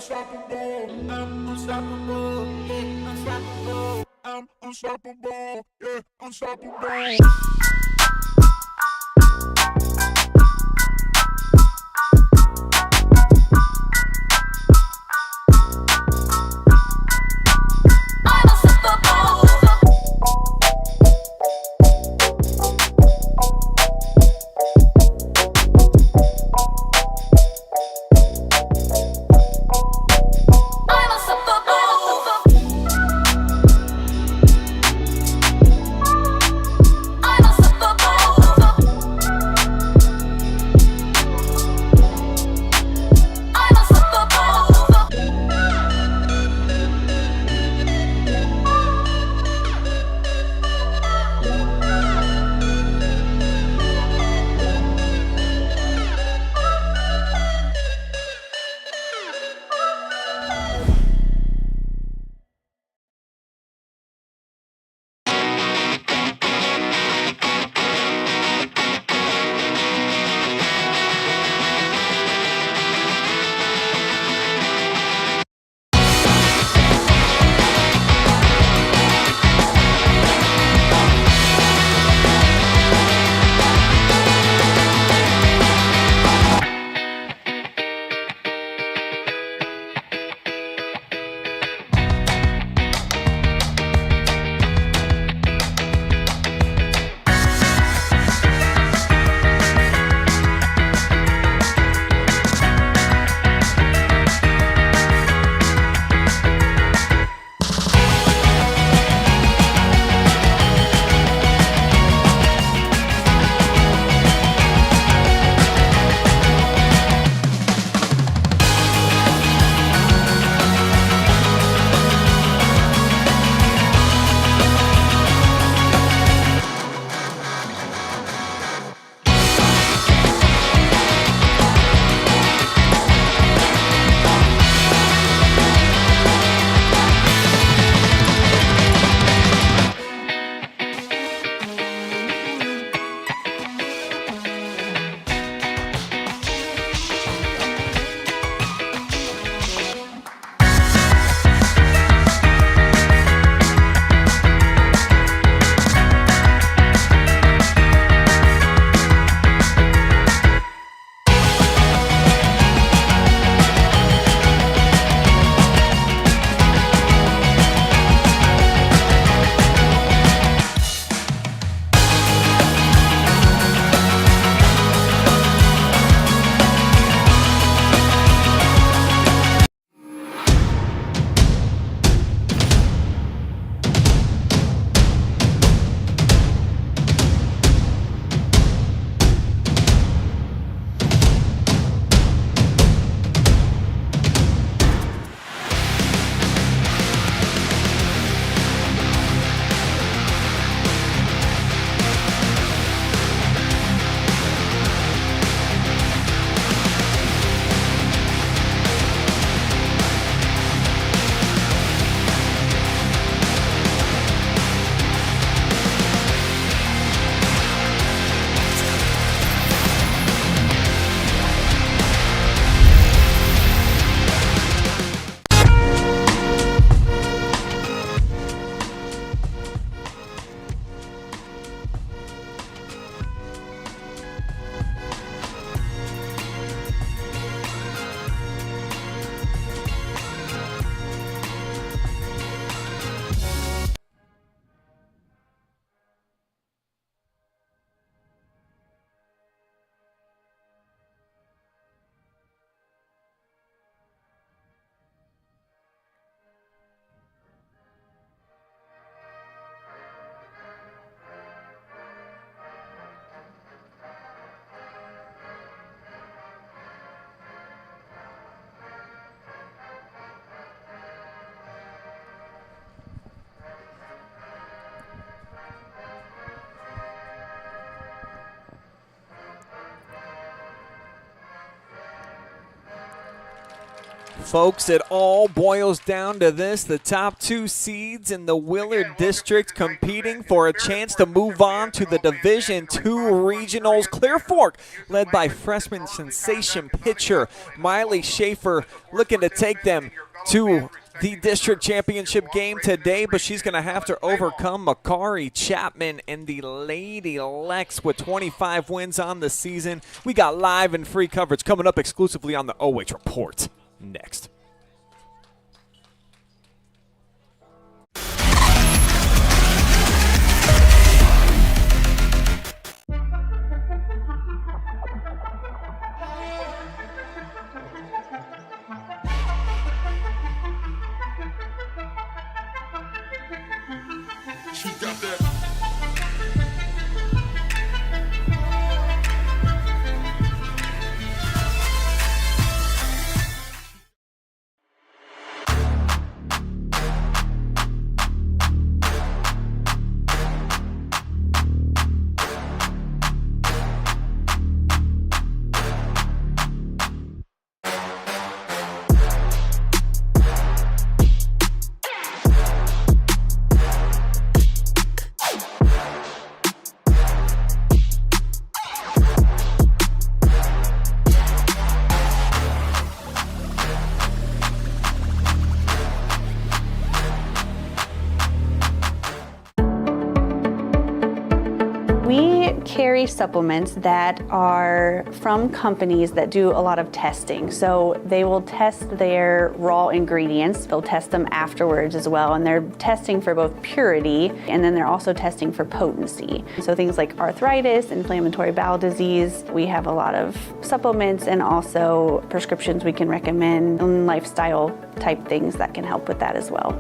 unstoppable. I'm unstoppable. Yeah, unstoppable. I'm unstoppable. Yeah, unstoppable. I'm unstoppable. Folks, it all boils down to this. The top 2 seeds in the Willard District competing for a chance to move on to the Division II Regionals. Clear Fork, led by freshman sensation pitcher Miley Shafer, looking to take them to the district championship game today, but she's going to have to overcome Makaree Chapman and the Lady Lex with 25 wins on the season. We got live and free coverage coming up exclusively on the OH Report next. She got that. We carry supplements that are from companies that do a lot of testing. So they will test their raw ingredients. They'll test them afterwards as well. And they're testing for both purity, and then they're also testing for potency. So things like arthritis, inflammatory bowel disease. We have a lot of supplements and also prescriptions we can recommend, and lifestyle type things that can help with that as well.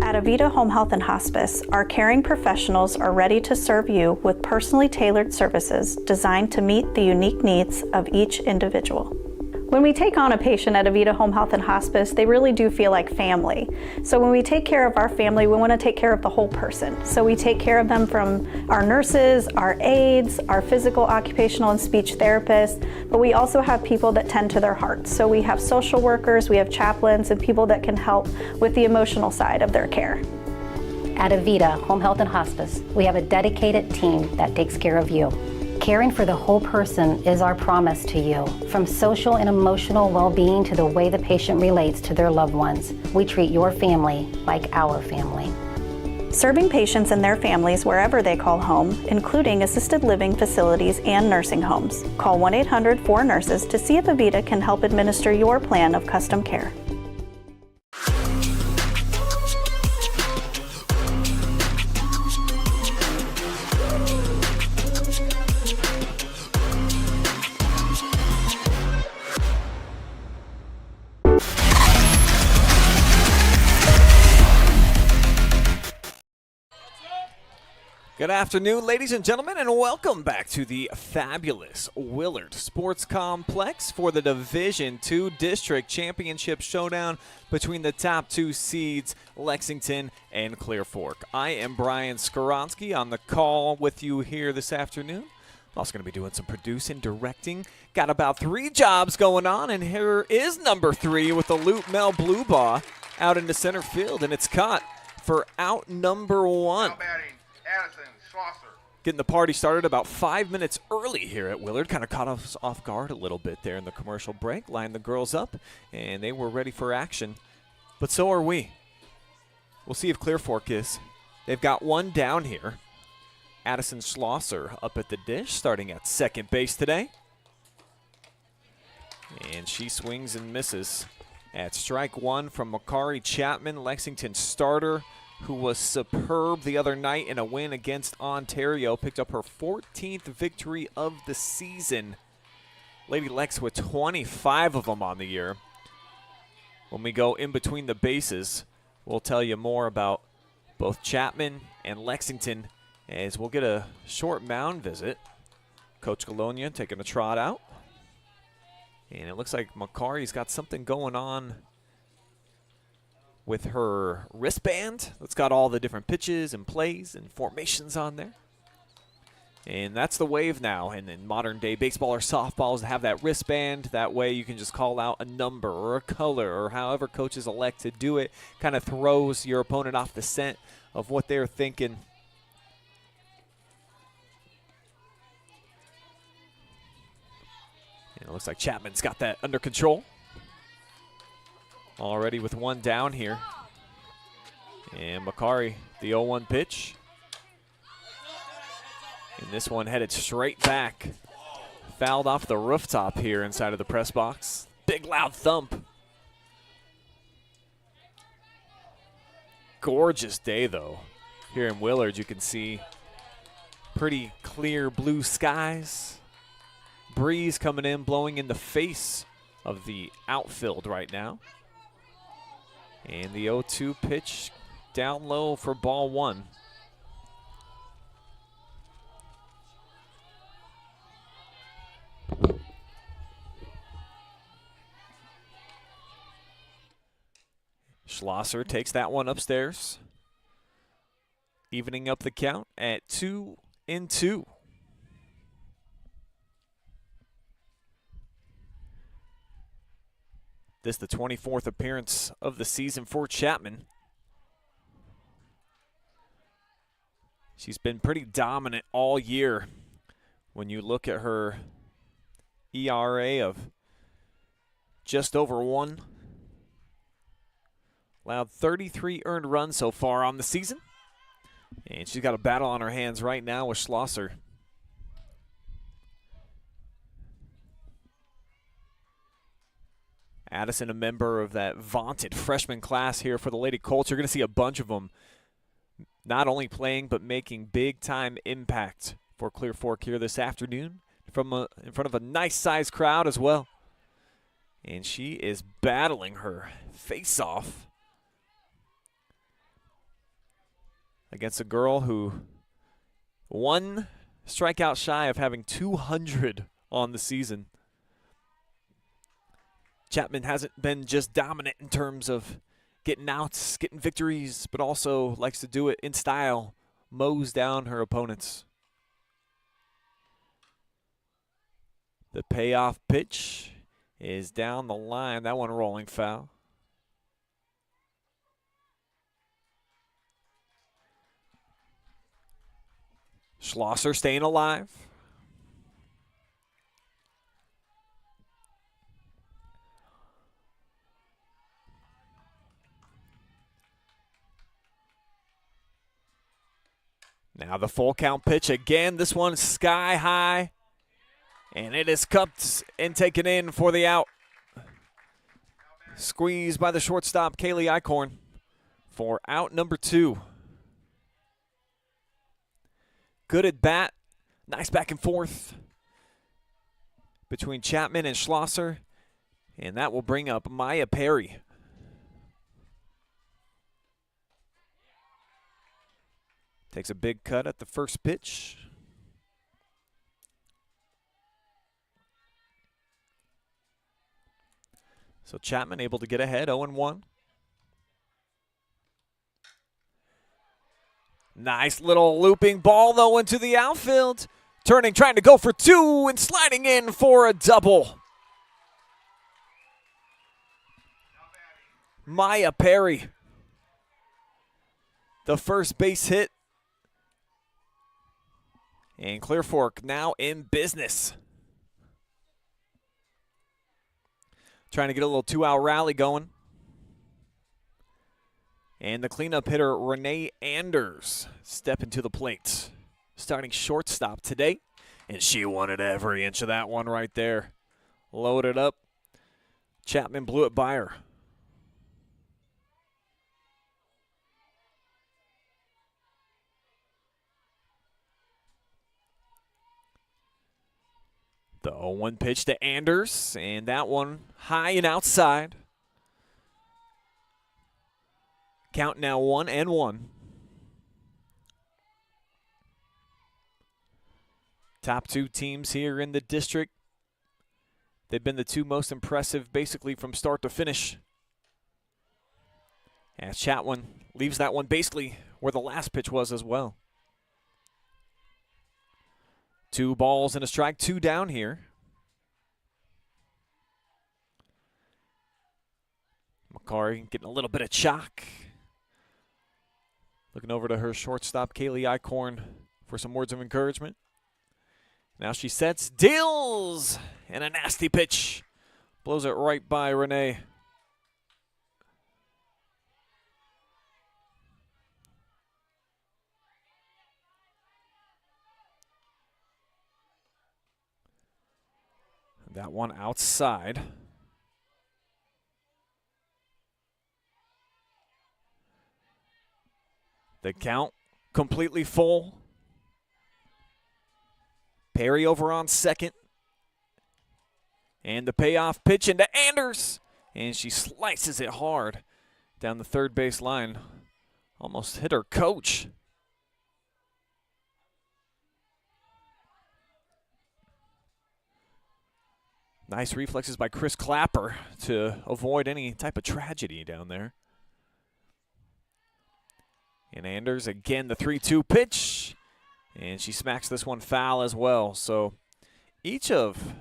At Avita Home Health and Hospice, our caring professionals are ready to serve you with personally tailored services designed to meet the unique needs of each individual. When we take on a patient at Avita Home Health and Hospice, they really do feel like family. So when we take care of our family, we want to take care of the whole person. So we take care of them from our nurses, our aides, our physical, occupational, and speech therapists, but we also have people that tend to their hearts. So we have social workers, we have chaplains, and people that can help with the emotional side of their care. At Avita Home Health and Hospice, we have a dedicated team that takes care of you. Caring for the whole person is our promise to you. From social and emotional well-being to the way the patient relates to their loved ones, we treat your family like our family. Serving patients and their families wherever they call home, including assisted living facilities and nursing homes. Call 1-800-4NURSES to see if Avita can help administer your plan of custom care. Good afternoon, ladies and gentlemen, and welcome back to the fabulous Willard Sports Complex for the Division II District Championship Showdown between the top 2 seeds, Lexington and Clear Fork. I am Brian Skowronski on the call with you here this afternoon. I'm also going to be doing some producing, directing. Got about 3 jobs going on, and here is number 3 with the Loop Mel Blue Ball out into center field, and it's caught for out number 1. Getting the party started about 5 minutes early here at Willard. Kind of caught us off guard a little bit there in the commercial break. Lined the girls up, and they were ready for action. But so are we. We'll see if Clear Fork is. They've got one down here. Addison Schlosser up at the dish, starting at second base today. And she swings and misses at strike 1 from Makaree Chapman, Lexington starter, who was superb the other night in a win against Ontario. Picked up her 14th victory of the season. Lady Lex with 25 of them on the year. When we go in between the bases, we'll tell you more about both Chapman and Lexington as we'll get a short mound visit. Coach Galonia taking a trot out. And it looks like Makaree's got something going on with her wristband. It's got all the different pitches and plays and formations on there. And that's the wave now. And in modern day baseball or softballs, have that wristband. That way you can just call out a number or a color or however coaches elect to do it. Kind of throws your opponent off the scent of what they're thinking. And it looks like Chapman's got that under control. Already with one down here. And Makaree, the 0-1 pitch. And this one headed straight back. Fouled off the rooftop here inside of the press box. Big loud thump. Gorgeous day though. Here in Willard you can see pretty clear blue skies. Breeze coming in, blowing in the face of the outfield right now. And the 0-2 pitch down low for ball one. Schlosser takes that one upstairs, evening up the count at 2-2. This the 24th appearance of the season for Chapman. She's been pretty dominant all year. When you look at her ERA of just over 1. Allowed 33 earned runs so far on the season. And she's got a battle on her hands right now with Schlosser. Addison, a member of that vaunted freshman class here for the Lady Colts. You're going to see a bunch of them not only playing but making big-time impact for Clear Fork here this afternoon in front of a nice-sized crowd as well. And she is battling her face-off against a girl who one strikeout shy of having 200 on the season. Chapman hasn't been just dominant in terms of getting outs, getting victories, but also likes to do it in style, mows down her opponents. The payoff pitch is down the line. That one rolling foul. Schlosser staying alive. Now the full count pitch again. This one sky high. And it is cupped and taken in for the out. Squeezed by the shortstop, Kaylee Eichhorn, for out number 2. Good at bat. Nice back and forth between Chapman and Schlosser. And that will bring up Maya Perry. Takes a big cut at the first pitch. So Chapman able to get ahead, 0-1. Nice little looping ball, though, into the outfield. Turning, trying to go for 2, and sliding in for a double. Maya Perry. The first base hit. And Clear Fork now in business. Trying to get a little 2-out rally going. And the cleanup hitter, Renee Anders, stepping to the plate. Starting shortstop today. And she wanted every inch of that one right there. Loaded up. Chapman blew it by her. The 0-1 pitch to Anders, and that one high and outside. Count now 1-1. Top 2 teams here in the district. They've been the 2 most impressive basically from start to finish. As Chapman leaves that one basically where the last pitch was as well. 2 balls and a strike, 2 down here. Makaree getting a little bit of chalk. Looking over to her shortstop, Kaylee Eichhorn, for some words of encouragement. Now she sets, deals, and a nasty pitch. Blows it right by Renee. That one outside. The count completely full. Perry over on second. And the payoff pitch into Anders. And she slices it hard down the third base line. Almost hit her coach. Nice reflexes by Chris Clapper to avoid any type of tragedy down there. And Anders, again, the 3-2 pitch. And she smacks this one foul as well. So each of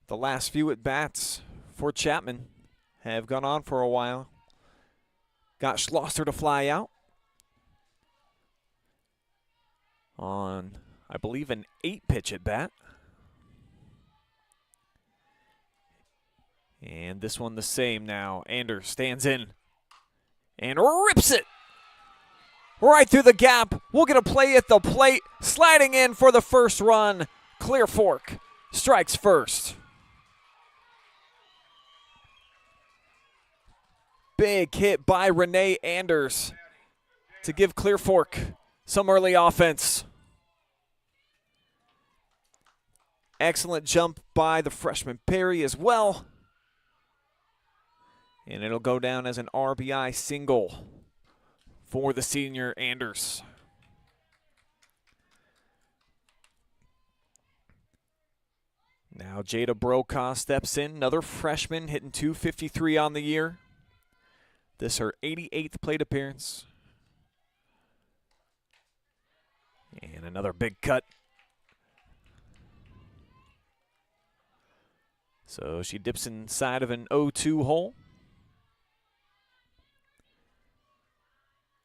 the last few at-bats for Chapman have gone on for a while. Got Schlosser to fly out on, I believe, an 8-pitch at-bat. And this one the same now. Anders stands in and rips it right through the gap. We'll get a play at the plate. Sliding in for the first run. Clear Fork strikes first. Big hit by Renee Anders to give Clear Fork some early offense. Excellent jump by the freshman Perry as well. And it'll go down as an RBI single for the senior Anders. Now Jada Brokaw steps in, another freshman hitting .253 on the year. This her 88th plate appearance. And another big cut. So she dips inside of an 0-2 hole.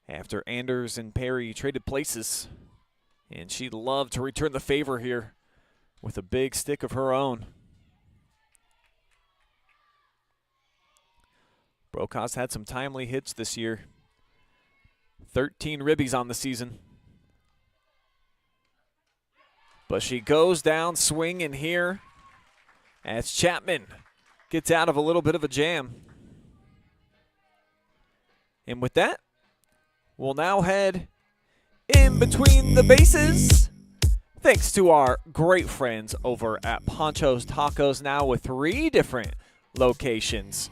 After Anders and Perry traded places. And she'd love to return the favor here with a big stick of her own. Brokaw's had some timely hits this year. 13 ribbies on the season. But she goes down swinging here as Chapman gets out of a little bit of a jam. And with that, we'll now head in between the bases. Thanks to our great friends over at Panchos Tacos, now with 3 different locations.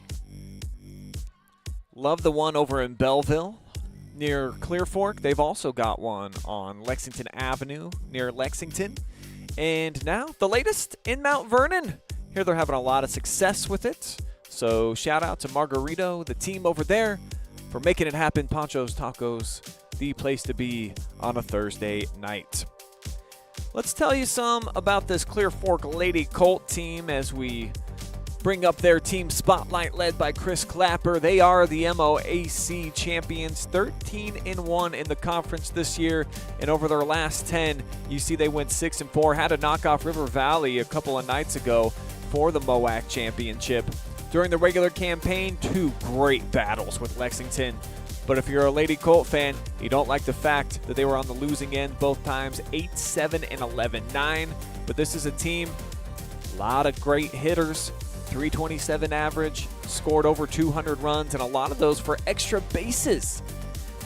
Love the one over in Bellville near Clear Fork. They've also got one on Lexington Avenue near Lexington. And now the latest in Mount Vernon. Here they're having a lot of success with it. So shout out to Margarito, the team over there, for making it happen. Panchos Tacos, the place to be on a Thursday night. Let's tell you some about this Clear Fork Lady Colt team as we bring up their team spotlight led by Chris Clapper. They are the MOAC champions, 13-1 in the conference this year. And over their last 10, you see they went 6-4, had to knock off River Valley a couple of nights ago for the MOAC championship. During the regular campaign, 2 great battles with Lexington. But if you're a Lady Colt fan, you don't like the fact that they were on the losing end both times, 8-7 and 11-9. But this is a team, a lot of great hitters, 327 average, scored over 200 runs, and a lot of those for extra bases.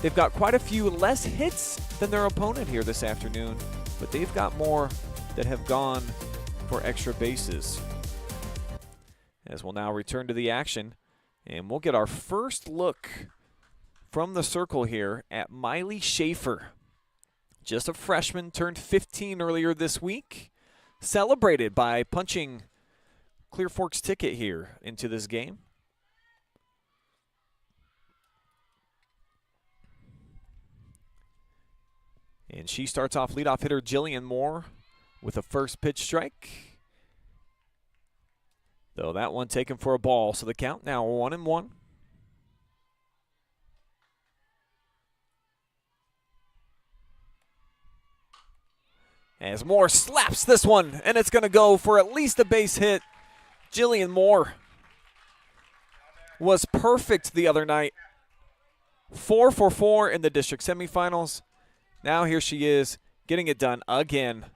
They've got quite a few less hits than their opponent here this afternoon, but they've got more that have gone for extra bases. As we'll now return to the action, and we'll get our first look from the circle here at Miley Shafer. Just a freshman, turned 15 earlier this week. Celebrated by punching Clear Fork's ticket here into this game. And she starts off leadoff hitter Jillian Moore with a first pitch strike. Though that one taken for a ball, so the count now 1-1. As Moore slaps this one, and it's going to go for at least a base hit. Jillian Moore was perfect the other night. 4 for 4 in the district semifinals. Now here she is getting it done again.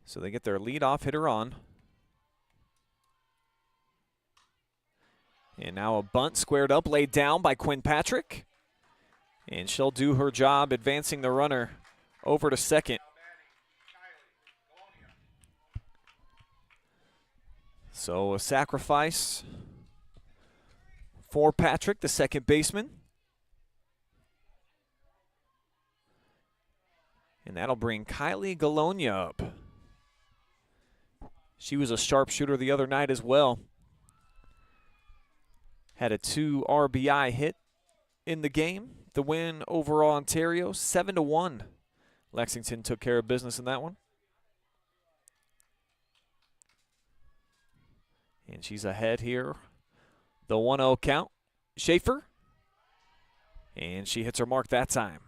So they get their leadoff hitter on. And now a bunt squared up, laid down by Quinn Patrick. And she'll do her job advancing the runner over to second. So a sacrifice for Patrick, the second baseman. And that'll bring Kylie Galonia up. She was a sharpshooter the other night as well. Had a 2 RBI hit in the game. The win over Ontario, 7-1. Lexington took care of business in that one. And she's ahead here. The 1-0 count. Shafer. And she hits her mark that time.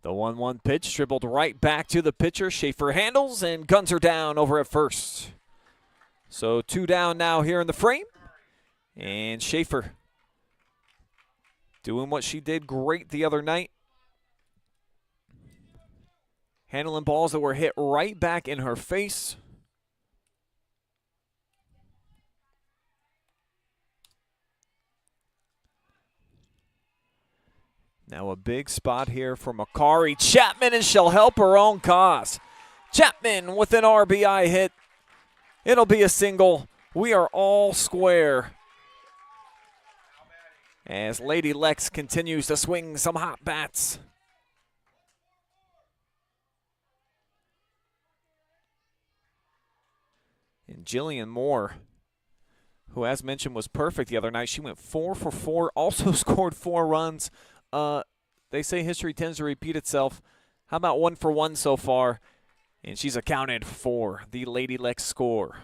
The 1-1 pitch dribbled right back to the pitcher. Shafer handles and guns her down over at first. So 2 down now here in the frame. And Shafer doing what she did great the other night. Handling balls that were hit right back in her face. Now a big spot here for Makaree Chapman, and she'll help her own cause. Chapman with an RBI hit. It'll be a single. We are all square. As Lady Lex continues to swing some hot bats. And Jillian Moore, who as mentioned was perfect the other night, she went 4 for 4, also scored 4 runs. They say history tends to repeat itself. How about 1 for 1 so far? And she's accounted for the Lady Lex score.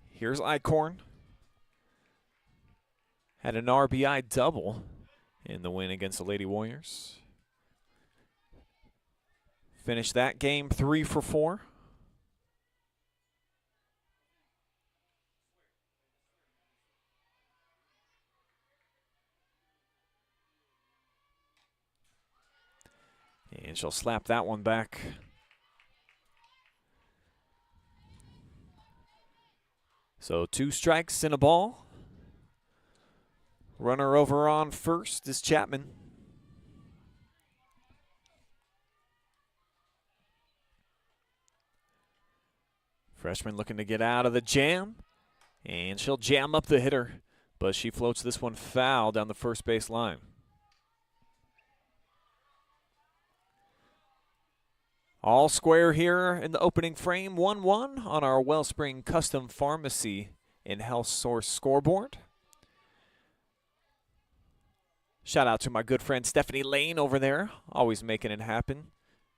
Here's Icorn. Had an RBI double in the win against the Lady Warriors. Finished that game 3 for 4. And she'll slap that one back. So 2 strikes and a ball. Runner over on first is Chapman. Freshman looking to get out of the jam. And she'll jam up the hitter. But she floats this one foul down the first base line. All square here in the opening frame, 1-1 on our Wellspring Custom Pharmacy and Health Source scoreboard. Shout out to my good friend Stephanie Lane over there, always making it happen.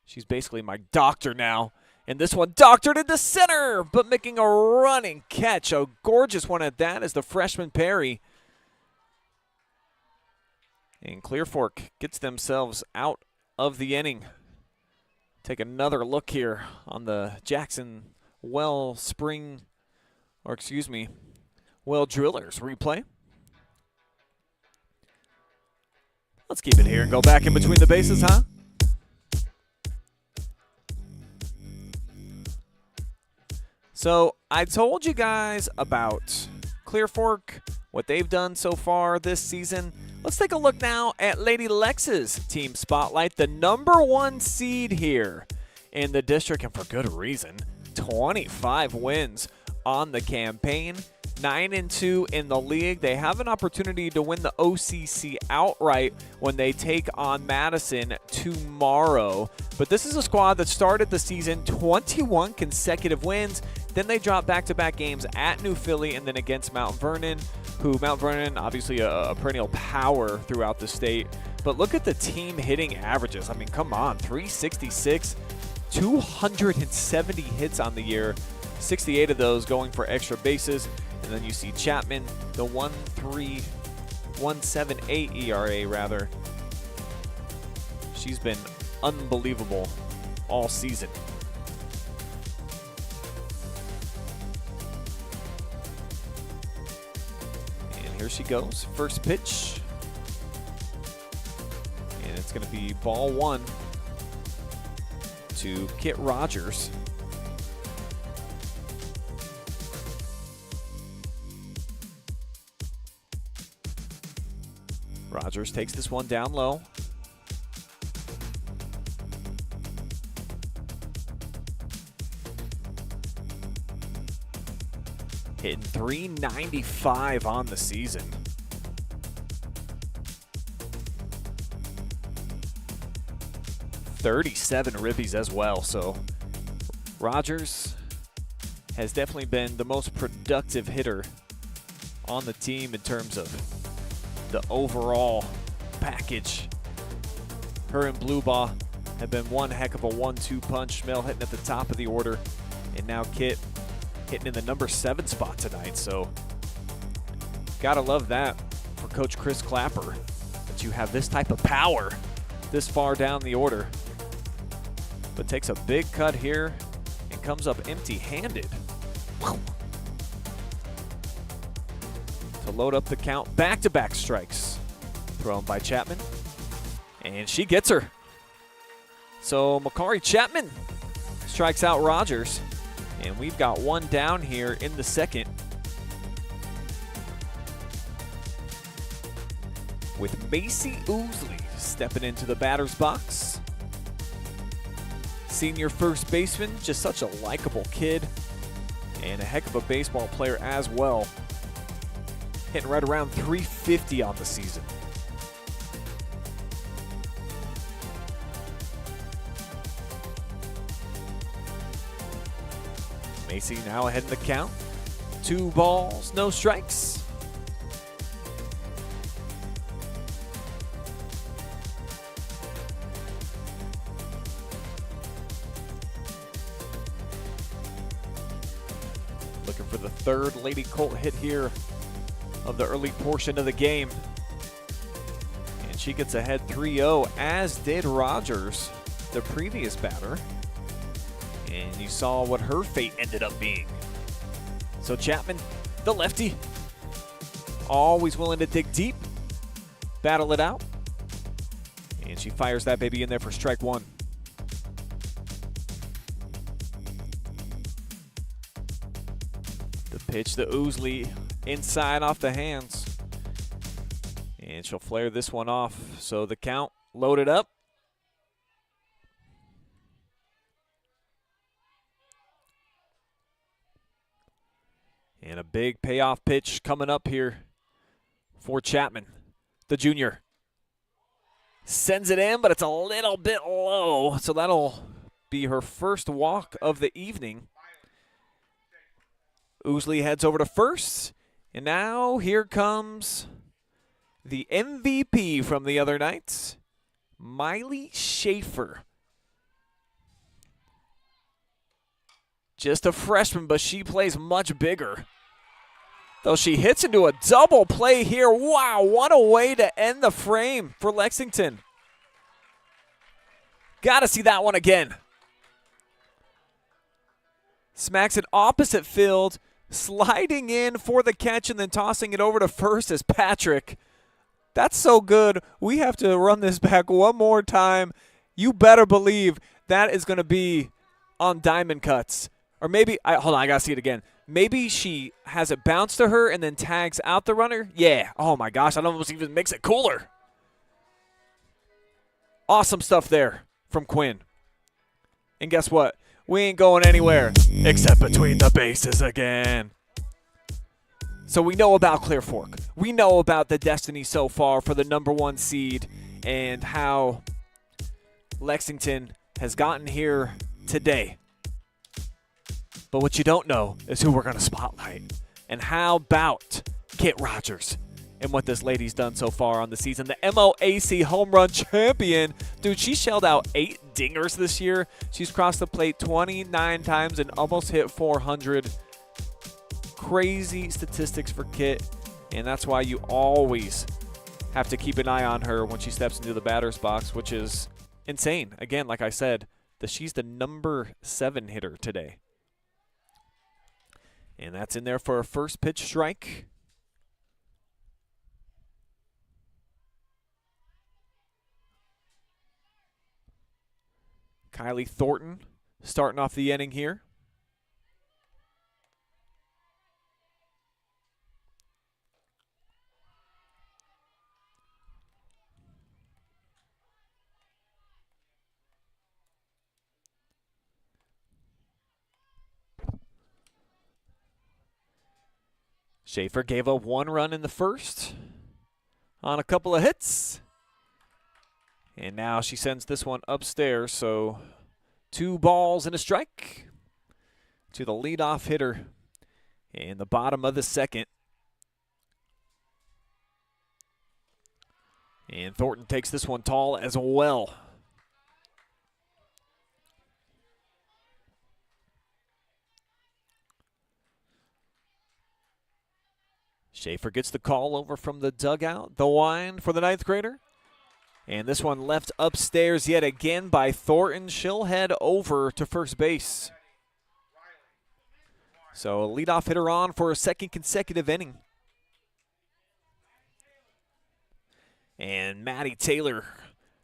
She's basically my doctor now. And this one doctored into center, but making a running catch. A gorgeous one at that as the freshman Perry. And Clear Fork gets themselves out of the inning. Take another look here on the Jackson Wellspring, or excuse me, Well Drillers replay. Let's keep it here and go back in between the bases, huh? So I told you guys about Clear Fork, what they've done so far this season. Let's take a look now at Lady Lex's team spotlight, the #1 seed here in the district, and for good reason. 25 wins on the campaign, 9-2 in the league. They have an opportunity to win the OCC outright when they take on Madison tomorrow. But this is a squad that started the season 21 consecutive wins. Then they dropped back-to-back games at New Philly and then against Mount Vernon, Mount Vernon, obviously a perennial power throughout the state. But look at the team hitting averages. I mean, come on, 366, 270 hits on the year, 68 of those going for extra bases. And then you see Chapman, the 1.78 ERA rather. She's been unbelievable all season. And here she goes, first pitch. And it's going to be ball 1 to Kit Rogers. Rogers takes this one down low. Hitting .395 on the season. .37 ribbies as well. So Rogers has definitely been the most productive hitter on the team in terms of the overall package. Her and Bluebaugh have been one heck of a 1-2 punch. Mel hitting at the top of the order, and now Kit hitting in the #7 spot tonight. So gotta love that for Coach Chris Clapper, that you have this type of power this far down the order. But takes a big cut here and comes up empty-handed. To load up the count, back-to-back strikes thrown by Chapman, and she gets her. So Makaree Chapman strikes out Rogers, and we've got one down here in the second with Macy Ousley stepping into the batter's box. Senior first baseman, just such a likable kid and a heck of a baseball player as well. Hitting right around .350 on the season. Macy now ahead in the count. 2 balls, no strikes. Looking for the 3rd Lady Colt hit here of the early portion of the game. And she gets ahead 3-0, as did Rogers, the previous batter. And you saw what her fate ended up being. So Chapman, the lefty, always willing to dig deep, battle it out. And she fires that baby in there for strike 1. The pitch to Ousley, inside off the hands. And she'll flare this one off. So the count loaded up. And a big payoff pitch coming up here for Chapman, the junior. Sends it in, but it's a little bit low. So that'll be her first walk of the evening. Ousley heads over to first. And now here comes the MVP from the other night, Miley Shafer. Just a freshman, but she plays much bigger. Though she hits into a double play here. Wow, what a way to end the frame for Lexington. Got to see that one again. Smacks it opposite field, sliding in for the catch and then tossing it over to first as Patrick. That's so good. We have to run this back one more time. You better believe that is going to be on diamond cuts. Or maybe, hold on, I got to see it again. maybe she has it bounce to her and then tags out the runner. Yeah. Oh, my gosh. That almost even makes it cooler. Awesome stuff there from Quinn. And guess what? We ain't going anywhere except between the bases again. So we know about Clear Fork. We know about the destiny so far for the #1 seed and how Lexington has gotten here today. But what you don't know is who we're going to spotlight. And how about Kit Rogers and what this lady's done so far on the season? The MOAC home run champion. Dude, she shelled out 8 dingers this year. She's crossed the plate 29 times and almost hit 400. Crazy statistics for Kit. And that's why you always have to keep an eye on her when she steps into the batter's box, which is insane. Again, like I said, she's the #7 hitter today. And that's in there for a first pitch strike. Kylie Thornton starting off the inning here. Shafer gave up 1 run in the first on a couple of hits. And now she sends this one upstairs, so 2 balls and a strike to the leadoff hitter in the bottom of the second. And Thornton takes this one tall as well. Shafer gets the call over from the dugout. The wind for the 9th grader. And this one left upstairs yet again by Thornton. She'll head over to first base. So a leadoff hitter on for a second consecutive inning. And Maddie Taylor,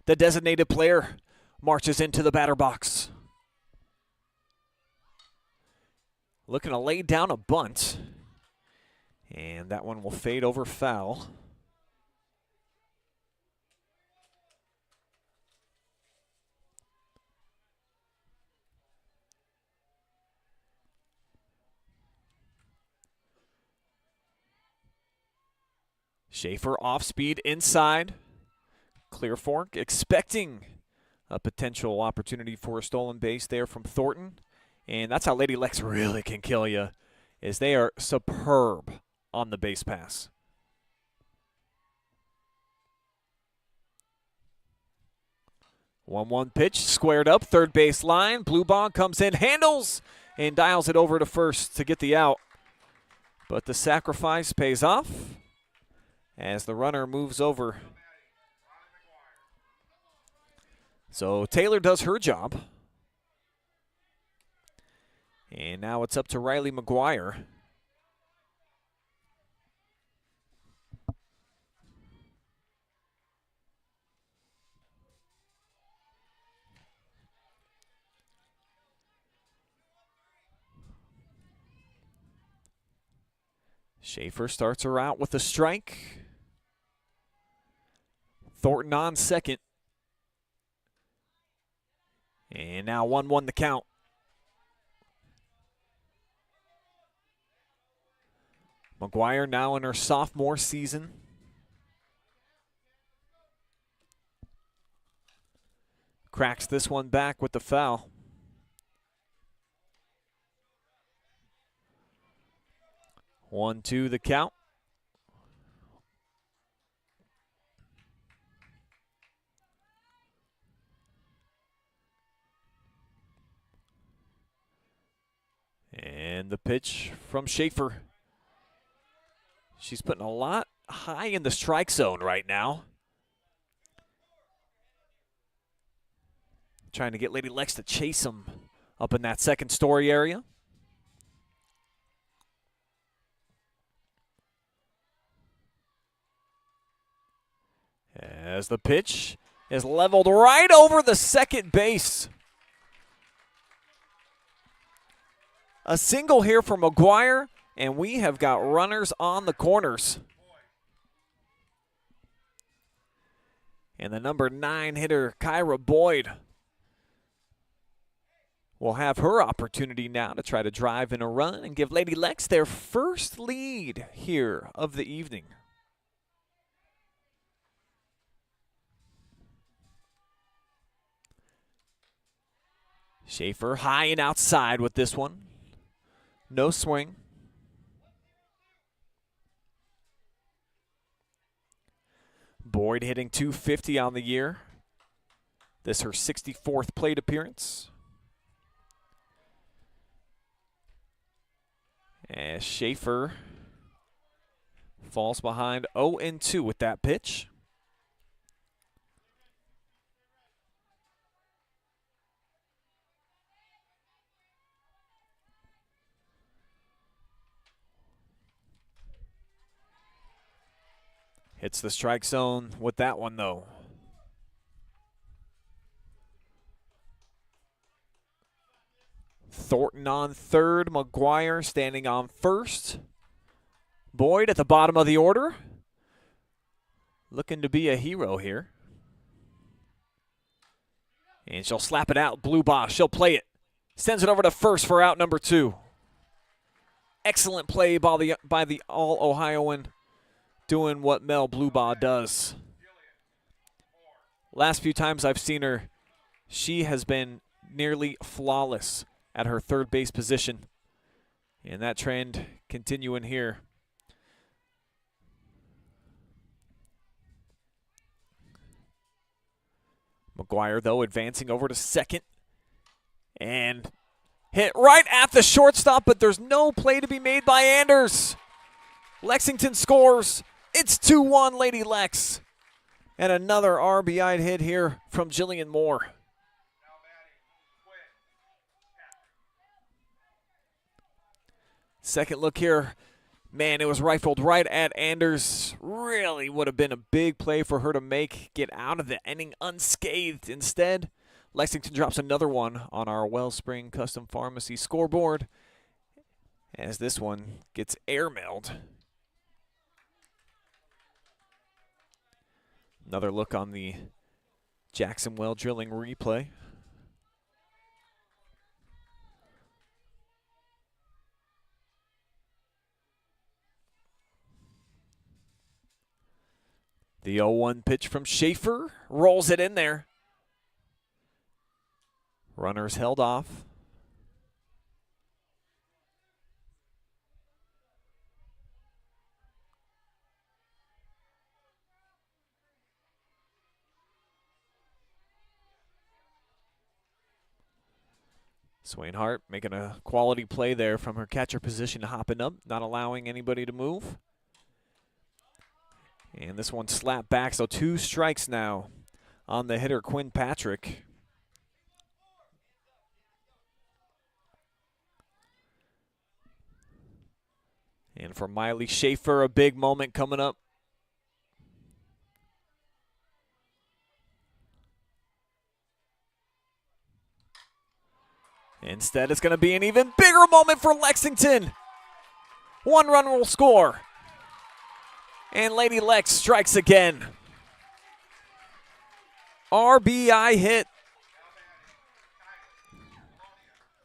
the designated player, marches into the batter box. Looking to lay down a bunt. And that one will fade over foul. Shafer off speed inside. Clear Fork expecting a potential opportunity for a stolen base there from Thornton. And that's how Lady Lex really can kill you, is they are superb on the base pass. One pitch, squared up, third base line. Blue ball comes in, handles, and dials it over to first to get the out. But the sacrifice pays off as the runner moves over. So Taylor does her job. And now it's up to Riley McGuire. Shafer starts her out with a strike. Thornton on second. And now 1-1 the count. McGuire now in her sophomore season. Cracks this one back with the foul. One, two, the count. And the pitch from Shafer. She's putting a lot high in the strike zone right now. Trying to get Lady Lex to chase him up in that second story area. As the pitch is leveled right over the second base. A single here for McGuire, and we have got runners on the corners. And the number 9 hitter, Kyra Boyd, will have her opportunity now to try to drive in a run and give Lady Lex their first lead here of the evening. Shafer high and outside with this one. No swing. Boyd hitting .250 on the year. This her 64th plate appearance. As Shafer falls behind 0-2 with that pitch. Hits the strike zone with that one, though. Thornton on third, McGuire standing on first. Boyd at the bottom of the order. Looking to be a hero here. And she'll slap it out. Blue Boss, she'll play it. Sends it over to first for out number 2. Excellent play by the All-Ohioan, doing what Mel Bluebaugh does. Last few times I've seen her, she has been nearly flawless at her third base position. And that trend continuing here. McGuire, though, advancing over to second. And hit right at the shortstop, but there's no play to be made by Anders. Lexington scores. It's 2-1 Lady Lex. And another RBI hit here from Jillian Moore. Second look here. Man, it was rifled right at Anders. Really would have been a big play for her to make. Get out of the inning unscathed. Instead, Lexington drops another one on our Wellspring Custom Pharmacy scoreboard, as this one gets airmailed. Another look on the Jackson Well drilling replay. The 0-1 pitch from Shafer rolls it in there. Runners held off. Swainhart making a quality play there from her catcher position, hopping up, not allowing anybody to move. And this one slapped back, so 2 strikes now on the hitter, Quinn Patrick. And for Miley Shafer, a big moment coming up. Instead, it's going to be an even bigger moment for Lexington. 1 run will score. And Lady Lex strikes again. RBI hit.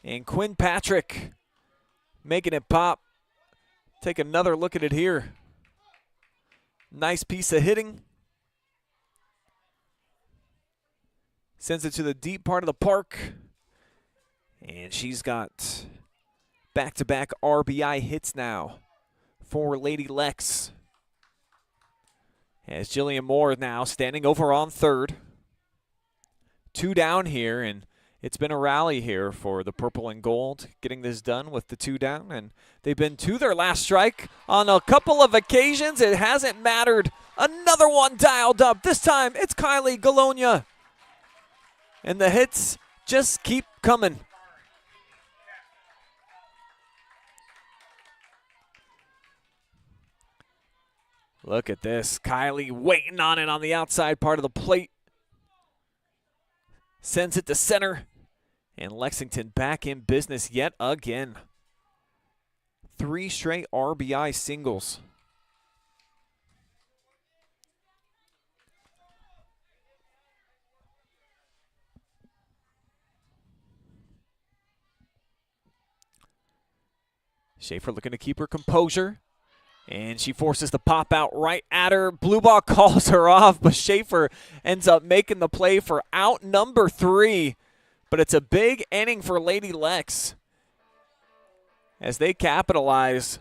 And Quinn Patrick making it pop. Take another look at it here. Nice piece of hitting. Sends it to the deep part of the park. And she's got back-to-back RBI hits now for Lady Lex. As Jillian Moore now standing over on third. 2 down here, and it's been a rally here for the purple and gold, getting this done with the 2 down. And they've been to their last strike on a couple of occasions. It hasn't mattered. Another one dialed up. This time it's Kylie Galonia. And the hits just keep coming. Look at this. Kylie waiting on it on the outside part of the plate. Sends it to center. And Lexington back in business yet again. 3 straight RBI singles. Shafer looking to keep her composure. And she forces the pop out right at her. Blue ball calls her off, but Shafer ends up making the play for out number 3. But it's a big inning for Lady Lex as they capitalize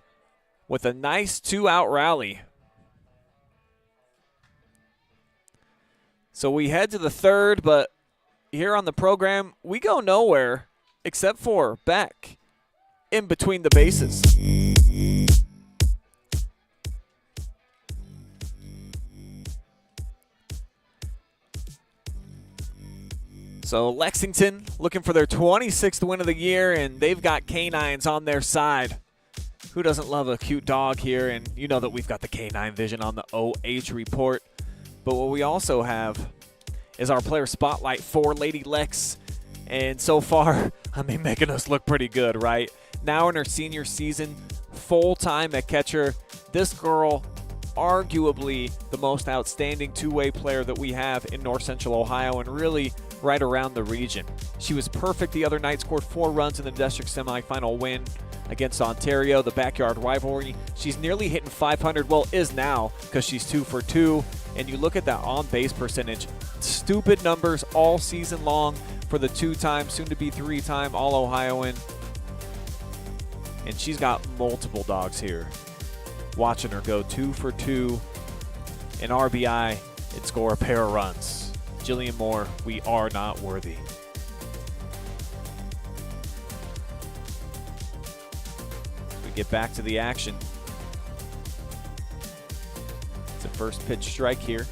with a nice 2-out rally. So we head to the 3rd, but here on the program, we go nowhere except for Beck in between the bases. So Lexington looking for their 26th win of the year, and they've got canines on their side. Who doesn't love a cute dog here? And you know that we've got the canine vision on the OH report. But what we also have is our player spotlight for Lady Lex. And so far, I mean, making us look pretty good, right? Now in her senior season, full-time at catcher. This girl, arguably the most outstanding two-way player that we have in North Central Ohio, and really right around the region. She was perfect the other night, scored 4 runs in the district semifinal win against Ontario, the backyard rivalry. She's nearly hitting 500, well, is now, because she's 2 for 2. And you look at that on-base percentage, stupid numbers all season long for the 2-time, soon-to-be 3-time All-Ohioan. And she's got multiple dogs here. Watching her go 2 for 2 in RBI and score a pair of runs. Jillian Moore, we are not worthy. We get back to the action. It's a first pitch strike here.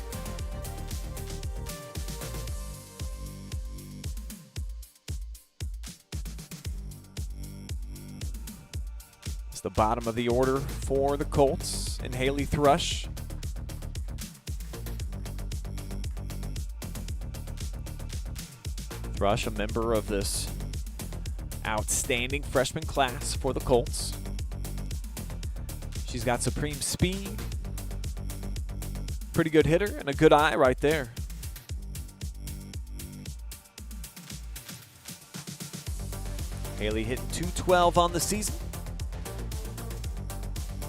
It's the bottom of the order for the Colts and Haley Thrush. Thrush, a member of this outstanding freshman class for the Colts. She's got supreme speed, pretty good hitter, and a good eye right there. Haley hitting .212 on the season.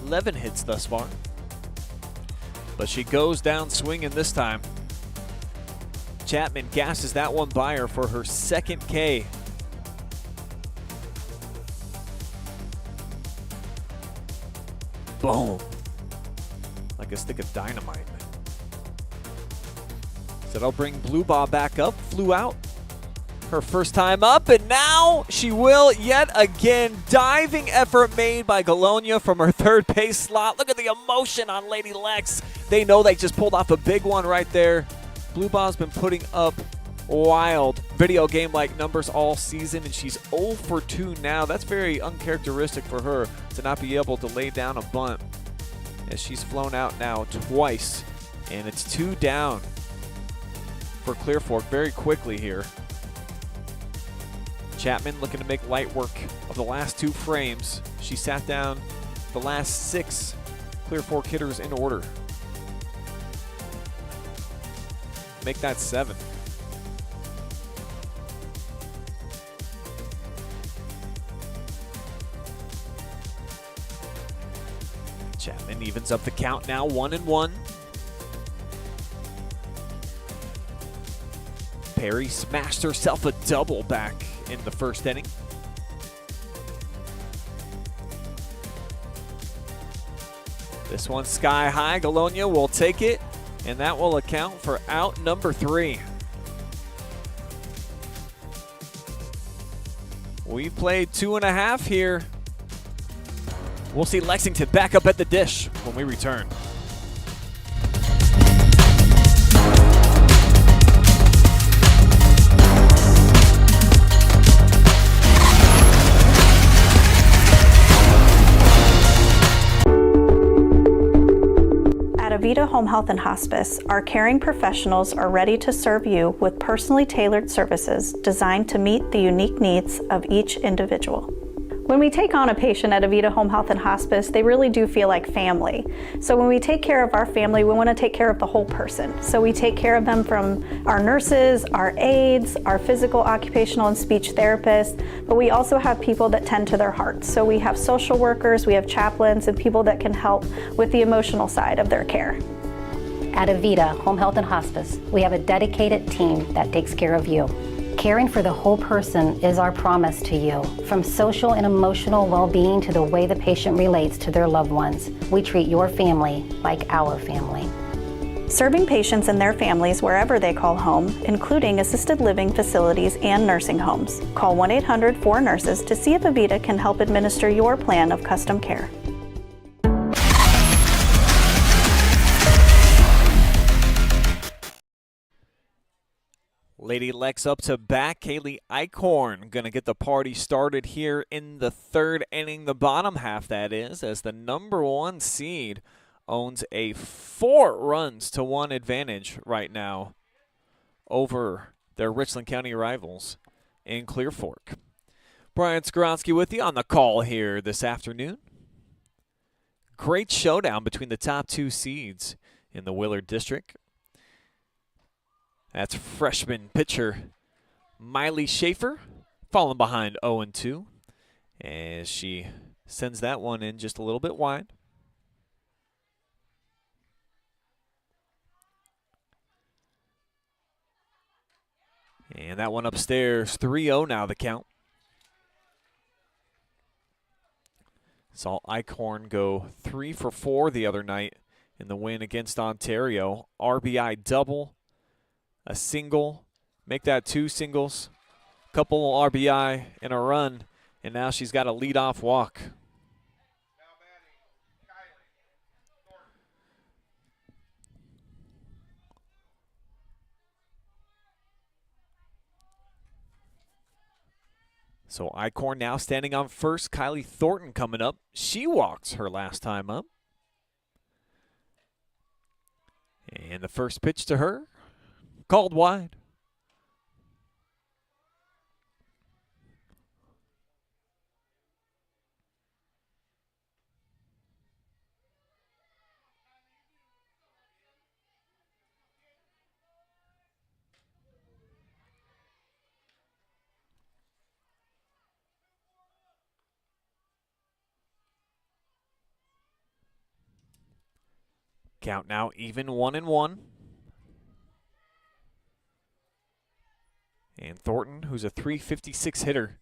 11 hits thus far. But she goes down swinging this time. Chapman gasses that one by her for her 2nd K. Boom. Like a stick of dynamite. So that'll bring Blue Ball back up. Flew out her first time up, and now she will yet again. Diving effort made by Galonia from her 3rd base slot. Look at the emotion on Lady Lex. They know they just pulled off a big one right there. Blue Ball's been putting up wild video game-like numbers all season, and she's 0 for 2 now. That's very uncharacteristic for her to not be able to lay down a bunt, as she's flown out now twice, and it's 2 down for Clear Fork very quickly here. Chapman looking to make light work of the last 2 frames. She sat down the last 6 Clear Fork hitters in order. Make that 7. Chapman evens up the count now, 1-1. Perry smashed herself a double back in the 1st inning. This one sky high. Galonia will take it, and that will account for out number 3. We've played 2.5 here. We'll see Lexington back up at the dish when we return. At Avita Home Health and Hospice, our caring professionals are ready to serve you with personally tailored services designed to meet the unique needs of each individual. When we take on a patient at Avita Home Health and Hospice, they really do feel like family. So when we take care of our family, we want to take care of the whole person. So we take care of them from our nurses, our aides, our physical, occupational, and speech therapists, but we also have people that tend to their hearts. So we have social workers, we have chaplains, and people that can help with the emotional side of their care. At Avita Home Health and Hospice, we have a dedicated team that takes care of you. Caring for the whole person is our promise to you. From social and emotional well-being to the way the patient relates to their loved ones, we treat your family like our family. Serving patients and their families wherever they call home, including assisted living facilities and nursing homes. Call 1-800-4NURSES to see if Avita can help administer your plan of custom care. Lady Lex up to bat. Kaylee Eichhorn going to get the party started here in the third inning, the bottom half that is, as the number 1 seed owns a 4-1 advantage right now over their Richland County rivals in Clear Fork. Brian Skowronski with you on the call here this afternoon. Great showdown between the top 2 seeds in the Willard District. That's freshman pitcher Miley Shafer, falling behind 0-2 as she sends that one in just a little bit wide. And that one upstairs, 3-0 now the count. Saw Eichhorn go 3 for 4 the other night in the win against Ontario. RBI double. A single, make that 2 singles, couple RBI and a run, and now she's got a leadoff walk. So Eichhorn now standing on first. Kylie Thornton coming up. She walks her last time up. And the first pitch to her. Called wide. Count now even 1-1. And Thornton, who's a .356 hitter,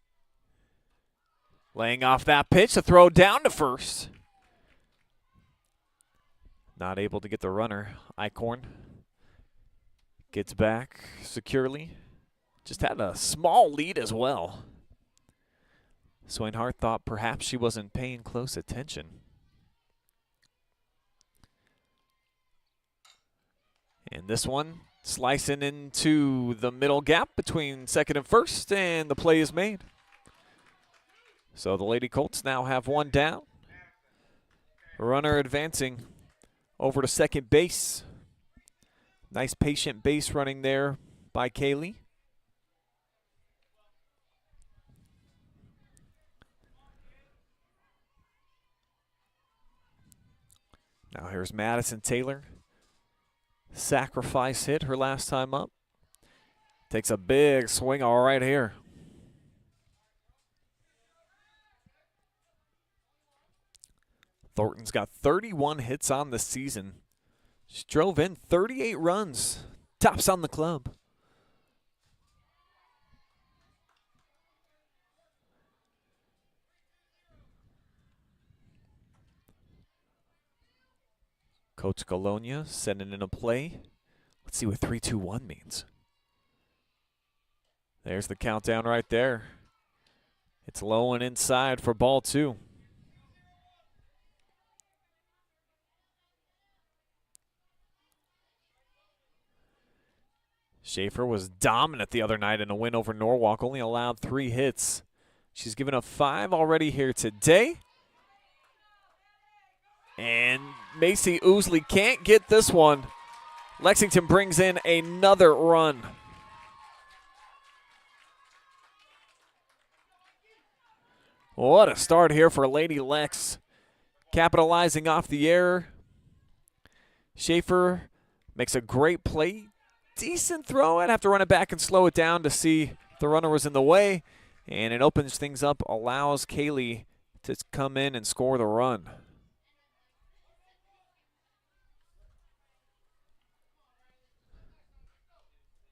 laying off that pitch, a throw down to first. Not able to get the runner. Eichhorn gets back securely. Just had a small lead as well. Swainhart thought perhaps she wasn't paying close attention. And this one slicing into the middle gap between second and first, and the play is made. So the Lady Colts now have one down. Runner advancing over to second base. Nice patient base running there by Kaylee. Now here's Madison Taylor. Sacrifice hit her last time up. Takes a big swing all right here. Thornton's got 31 hits on the season. She drove in 38 runs. Tops on the club. Coach Galonia sending in a play. Let's see what 3-2-1 means. There's the countdown right there. It's low and inside for ball 2. Shafer was dominant the other night in a win over Norwalk, only allowed 3 hits. She's given up 5 already here today. And Macy Ousley can't get this one. Lexington brings in another run. What a start here for Lady Lex. Capitalizing off the error. Shafer makes a great play. Decent throw. I'd have to run it back and slow it down to see if the runner was in the way. And it opens things up, allows Kaylee to come in and score the run.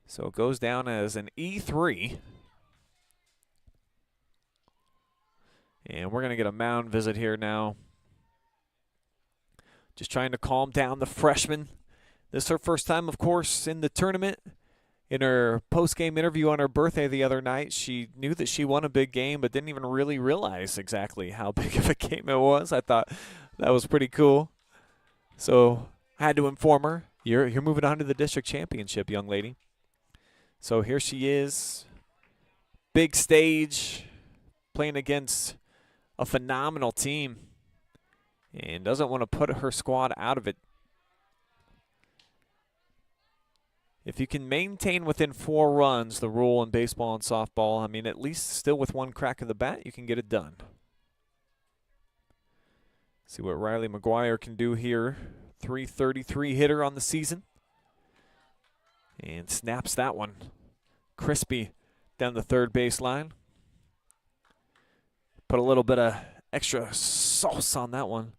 So it goes down as an E3. And we're going to get a mound visit here now. Just trying to calm down the freshman. This is her first time, of course, in the tournament. In her post-game interview on her birthday the other night, she knew that she won a big game, but didn't even really realize exactly how big of a game it was. I thought that was pretty cool. So I had to inform her, you're moving on to the district championship, young lady. So here she is, big stage, playing against a phenomenal team, and doesn't want to put her squad out of it. If you can maintain within 4 runs, the rule in baseball and softball, I mean, at least still with one crack of the bat, you can get it done. See what Riley McGuire can do here. .333 hitter on the season. And snaps that one. Crispy down the third base line. Put a little bit of extra sauce on that one.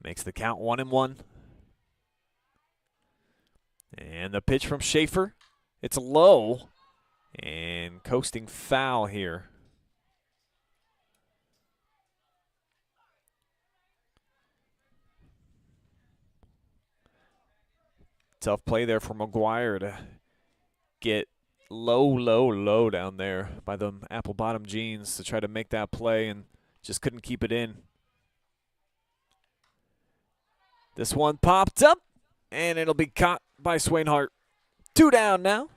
Makes the count 1-1. And the pitch from Shafer. It's low. And coasting foul here. Tough play there for McGuire to get low down there by the apple bottom jeans to try to make that play, and just couldn't keep it in. This one popped up, and it'll be caught by Swainhart. 2 down now.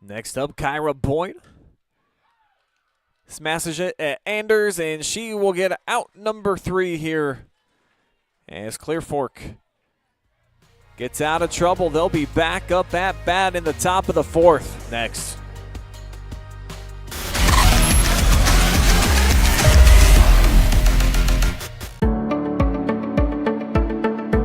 Next up, Kyra Boyd. Smashes it at Anders, and she will get out number 3 here. As Clear Fork gets out of trouble, they'll be back up at bat in the top of the 4th next.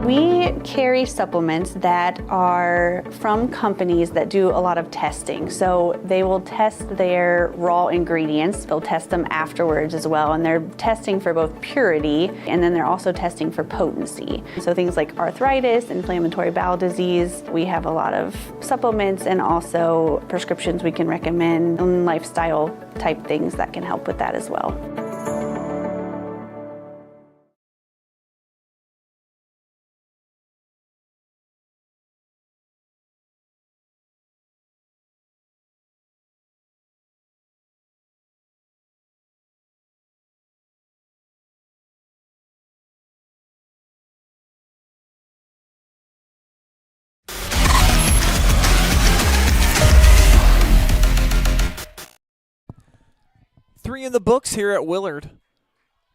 We carry supplements that are from companies that do a lot of testing. So they will test their raw ingredients. They'll test them afterwards as well. And they're testing for both purity, and then they're also testing for potency. So things like arthritis, inflammatory bowel disease. We have a lot of supplements and also prescriptions we can recommend, and lifestyle type things that can help with that as well. Three in the books here at Willard.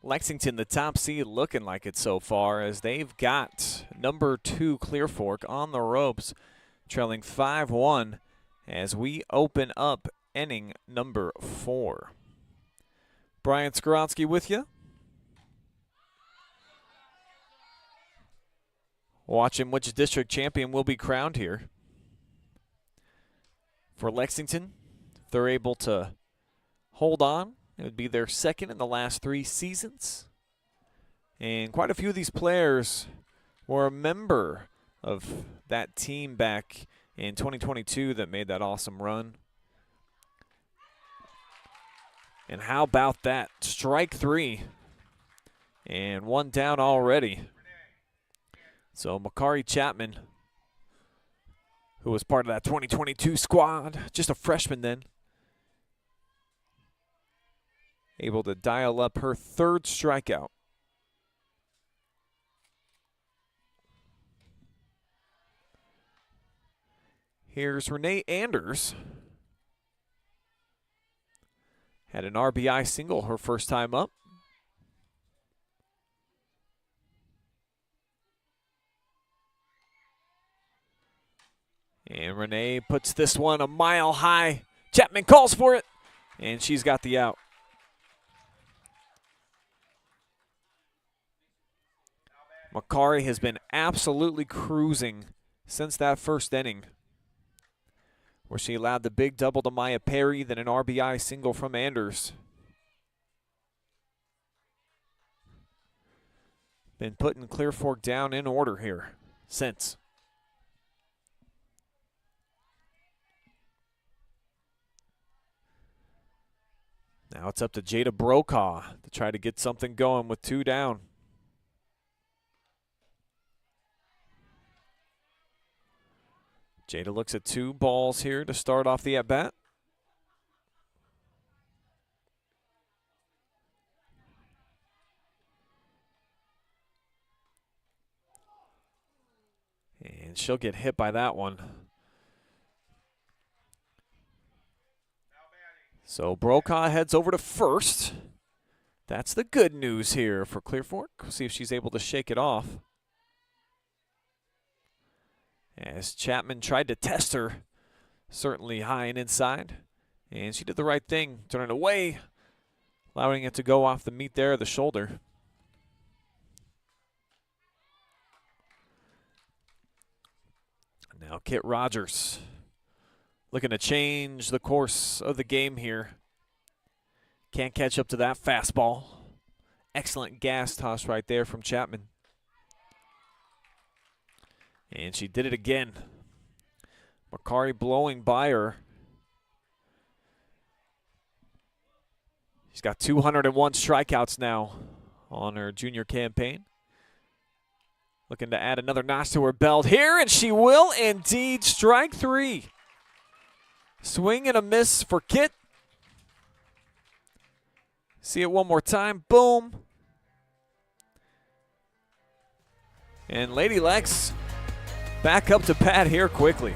Lexington, the top seed, looking like it so far, as they've got number 2 Clear Fork on the ropes, trailing 5-1 as we open up inning number 4. Brian Skowronski with you. Watching which district champion will be crowned here. For Lexington, if they're able to hold on, it would be their second in the last 3 seasons. And quite a few of these players were a member of that team back in 2022 that made that awesome run. And how about that? Strike 3. And 1 down already. So Makaree Chapman, who was part of that 2022 squad, just a freshman then, able to dial up her 3rd strikeout. Here's Renee Anders. Had an RBI single her first time up. And Renee puts this one a mile high. Chapman calls for it, and she's got the out. Makaree has been absolutely cruising since that first inning, where she allowed the big double to Maya Perry, then an RBI single from Anders. Been putting Clear Fork down in order here since. Now it's up to Jada Brokaw to try to get something going with 2 down. Jada looks at 2 balls here to start off the at-bat. And she'll get hit by that one. So Brokaw heads over to first. That's the good news here for Clear Fork. We'll see if she's able to shake it off. As Chapman tried to test her, certainly high and inside. And she did the right thing, turning away, allowing it to go off the meat there, the shoulder. Now Kit Rogers looking to change the course of the game here. Can't catch up to that fastball. Excellent gas toss right there from Chapman. And she did it again. Makaree blowing by her. She's got 201 strikeouts now on her junior campaign. Looking to add another notch to her belt here, and she will indeed. Strike 3. Swing and a miss for Kit. See it one more time. Boom. And Lady Lex back up to bat here quickly.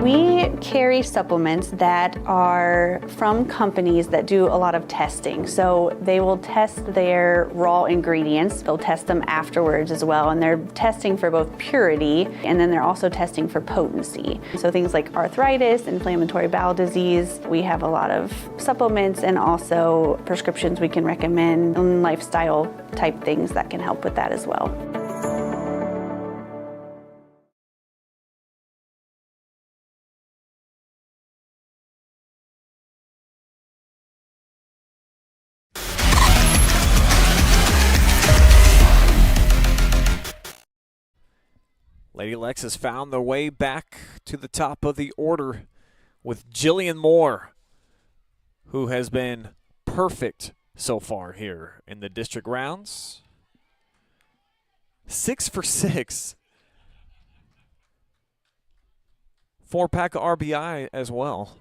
We carry supplements that are from companies that do a lot of testing. So they will test their raw ingredients. They'll test them afterwards as well. And they're testing for both purity, and then they're also testing for potency. So things like arthritis, inflammatory bowel disease. We have a lot of supplements and also prescriptions we can recommend, and lifestyle type things that can help with that as well. Lady Lex has found their way back to the top of the order with Jillian Moore, who has been perfect so far here in the district rounds. 6 for 6. 4-pack of RBI as well.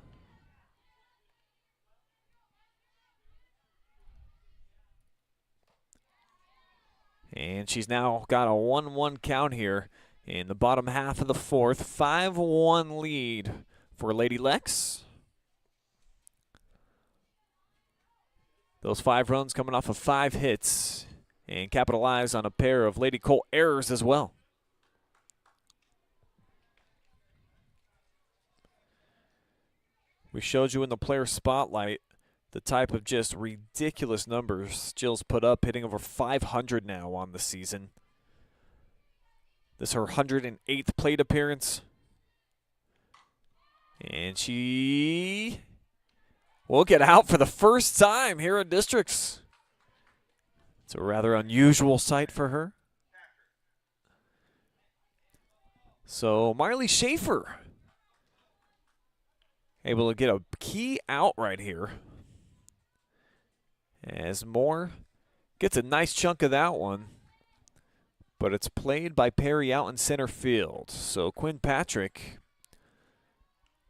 And she's now got a 1-1 count here in the bottom half of the 4th. 5-1 lead for Lady Lex. Those 5 runs coming off of 5 hits, and capitalize on a pair of Lady Colt errors as well. We showed you in the player spotlight the type of just ridiculous numbers Jill's put up, hitting over 500 now on the season. This is her 108th plate appearance. And she will get out for the first time here at Districts. It's a rather unusual sight for her. So Miley Shafer able to get a key out right here, as Moore gets a nice chunk of that one. But it's played by Perry out in center field. So Quinn Patrick,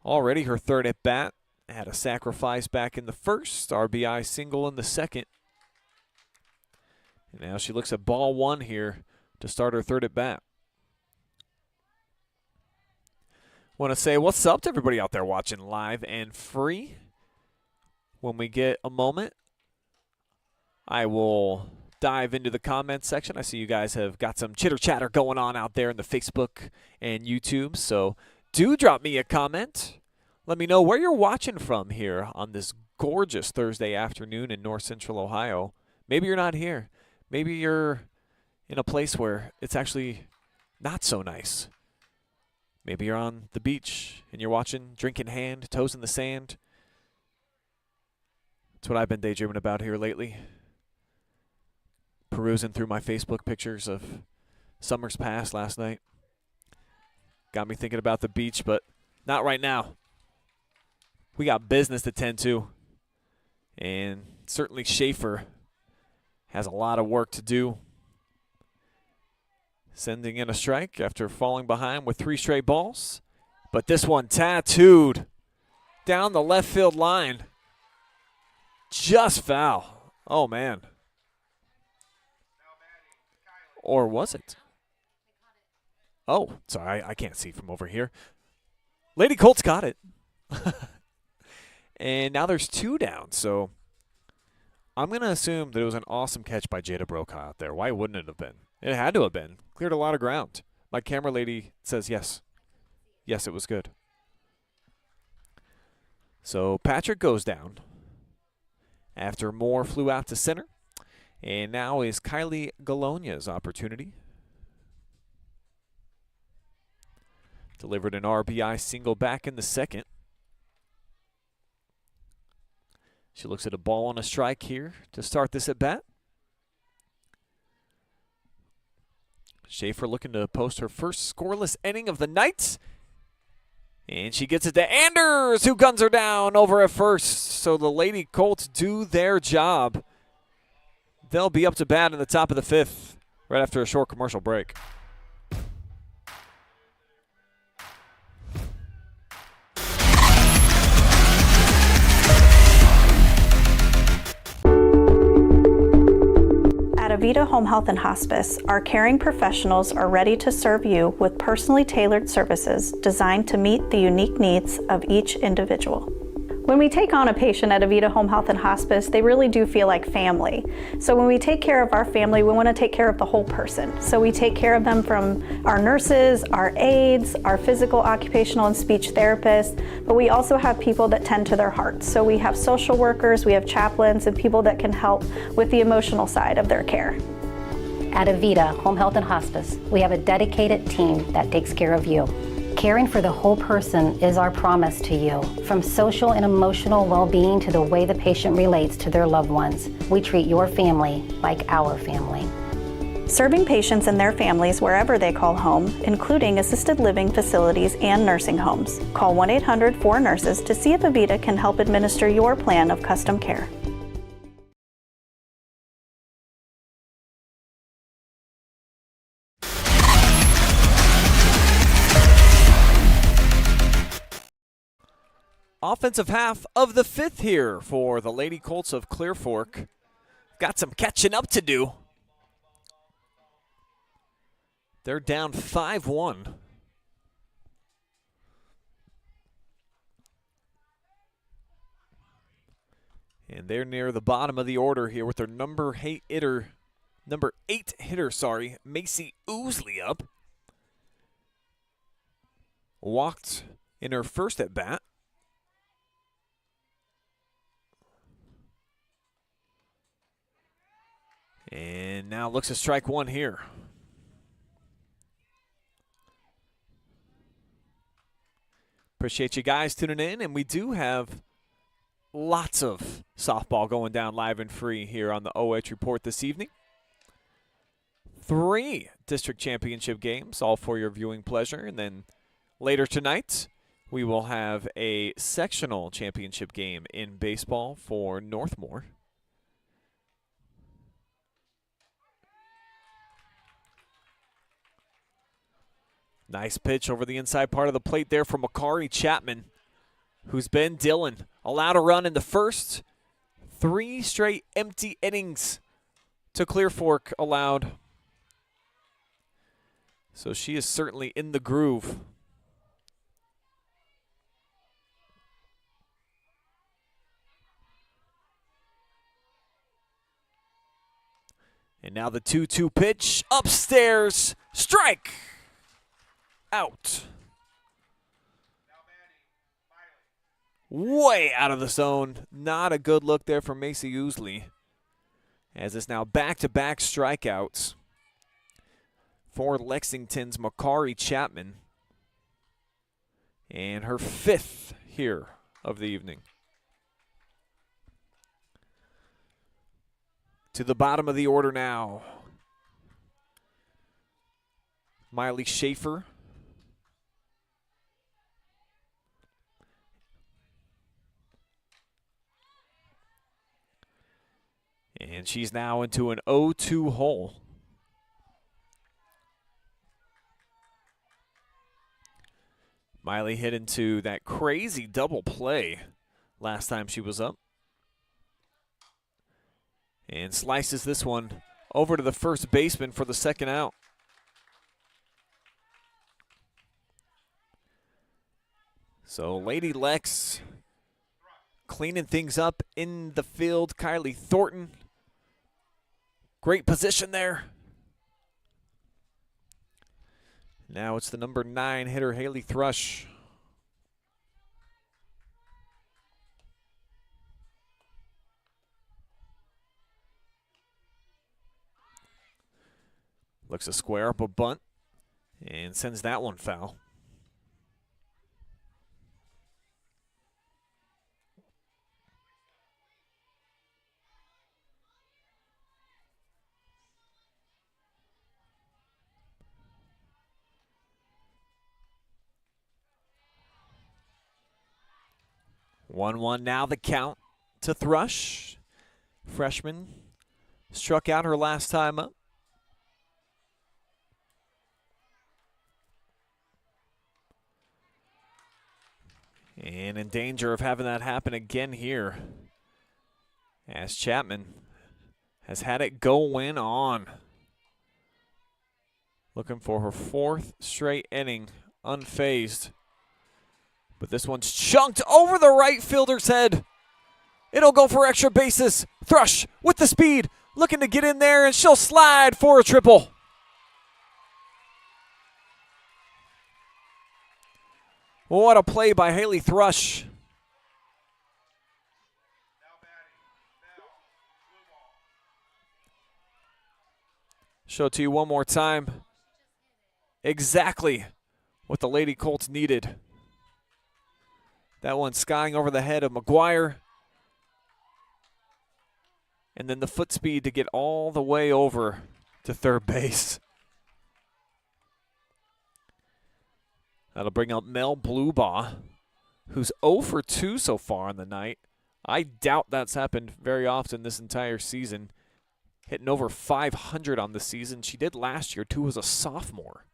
already her 3rd at bat, had a sacrifice back in the 1st, RBI single in the 2nd. Now she looks at ball one here to start her third at bat. Want to say what's up to everybody out there watching live and free. When we get a moment, I will dive into the comments section. I see you guys have got some chitter chatter going on out there in the Facebook and YouTube, so do drop me a comment. Let me know where you're watching from here on this gorgeous Thursday afternoon in North Central Ohio. Maybe you're not here. Maybe you're in a place where it's actually not so nice. Maybe you're on the beach and you're watching, drink in hand, toes in the sand. That's what I've been daydreaming about here lately. Perusing through my Facebook pictures of summers past last night. Got me thinking about the beach, but not right now. We got business to tend to. And certainly Shafer has a lot of work to do. Sending in a strike after falling behind with 3 straight balls. But this one tattooed down the left field line. Just foul. Oh, man. Or was it? Oh, sorry, I can't see from over here. Lady Colts got it. And now there's 2 down, so I'm going to assume that it was an awesome catch by Jada Brokaw out there. Why wouldn't it have been? It had to have been. Cleared a lot of ground. My camera lady says yes. Yes, it was good. So Patrick goes down after Moore flew out to center. And now is Kylie Galogna's opportunity. Delivered an RBI single back in the second. She looks at a ball on a strike here to start this at bat. Shafer looking to post her first scoreless inning of the night. And she gets it to Anders, who guns her down over at first. So the Lady Colts do their job. They'll be up to bat in the top of the 5th right after a short commercial break. At Avita Home Health and Hospice, our caring professionals are ready to serve you with personally tailored services designed to meet the unique needs of each individual. When we take on a patient at Avita Home Health and Hospice, they really do feel like family. So when we take care of our family, we want to take care of the whole person. So we take care of them from our nurses, our aides, our physical, occupational, and speech therapists, but we also have people that tend to their hearts. So we have social workers, we have chaplains, and people that can help with the emotional side of their care. At Avita Home Health and Hospice, we have a dedicated team that takes care of you. Caring for the whole person is our promise to you. From social and emotional well-being to the way the patient relates to their loved ones, we treat your family like our family. Serving patients and their families wherever they call home, including assisted living facilities and nursing homes. Call 1-800-4NURSES to see if Avita can help administer your plan of custom care. Offensive half of the 5th here for the Lady Colts of Clear Fork. Got some catching up to do. They're down 5-1. And they're near the bottom of the order here with their number 8 hitter, Macy Oosley up. Walked in her first at bat. And now looks to strike 1 here. Appreciate you guys tuning in, and we do have lots of softball going down live and free here on the OH Report this evening. 3 district championship games, all for your viewing pleasure, and then later tonight we will have a sectional championship game in baseball for Northmore. Nice pitch over the inside part of the plate there from Makaree Chapman, who's been Dylan. Allowed a run in the first. 3 straight empty innings to Clear Fork allowed. So she is certainly in the groove. And now the 2-2 pitch. Upstairs. Strike. Out. Way out of the zone. Not a good look there for Macy Ousley. As it's now back-to-back strikeouts for Lexington's Makaree Chapman. And her 5th here of the evening. To the bottom of the order now. Miley Shafer. And she's now into an 0-2 hole. Miley hit into that crazy double play last time she was up. And slices this one over to the first baseman for the second out. So Lady Lex cleaning things up in the field. Kylie Thornton. Great position there. Now it's the number 9 hitter, Haley Thrush. Looks to square up a bunt and sends that one foul. One now the count to Thrush. Freshman struck out her last time up. And in danger of having that happen again here, as Chapman has had it go in on. Looking for her 4th straight inning, unfazed. But this one's chunked over the right fielder's head. It'll go for extra bases. Thrush with the speed, looking to get in there, and she'll slide for a triple. What a play by Haley Thrush. Show it to you one more time. Exactly what the Lady Colts needed. That one skying over the head of McGuire. And then the foot speed to get all the way over to third base. That'll bring up Mel Bluebaugh, who's 0 for 2 so far on the night. I doubt that's happened very often this entire season. Hitting over 500 on the season. She did last year, too, as a sophomore.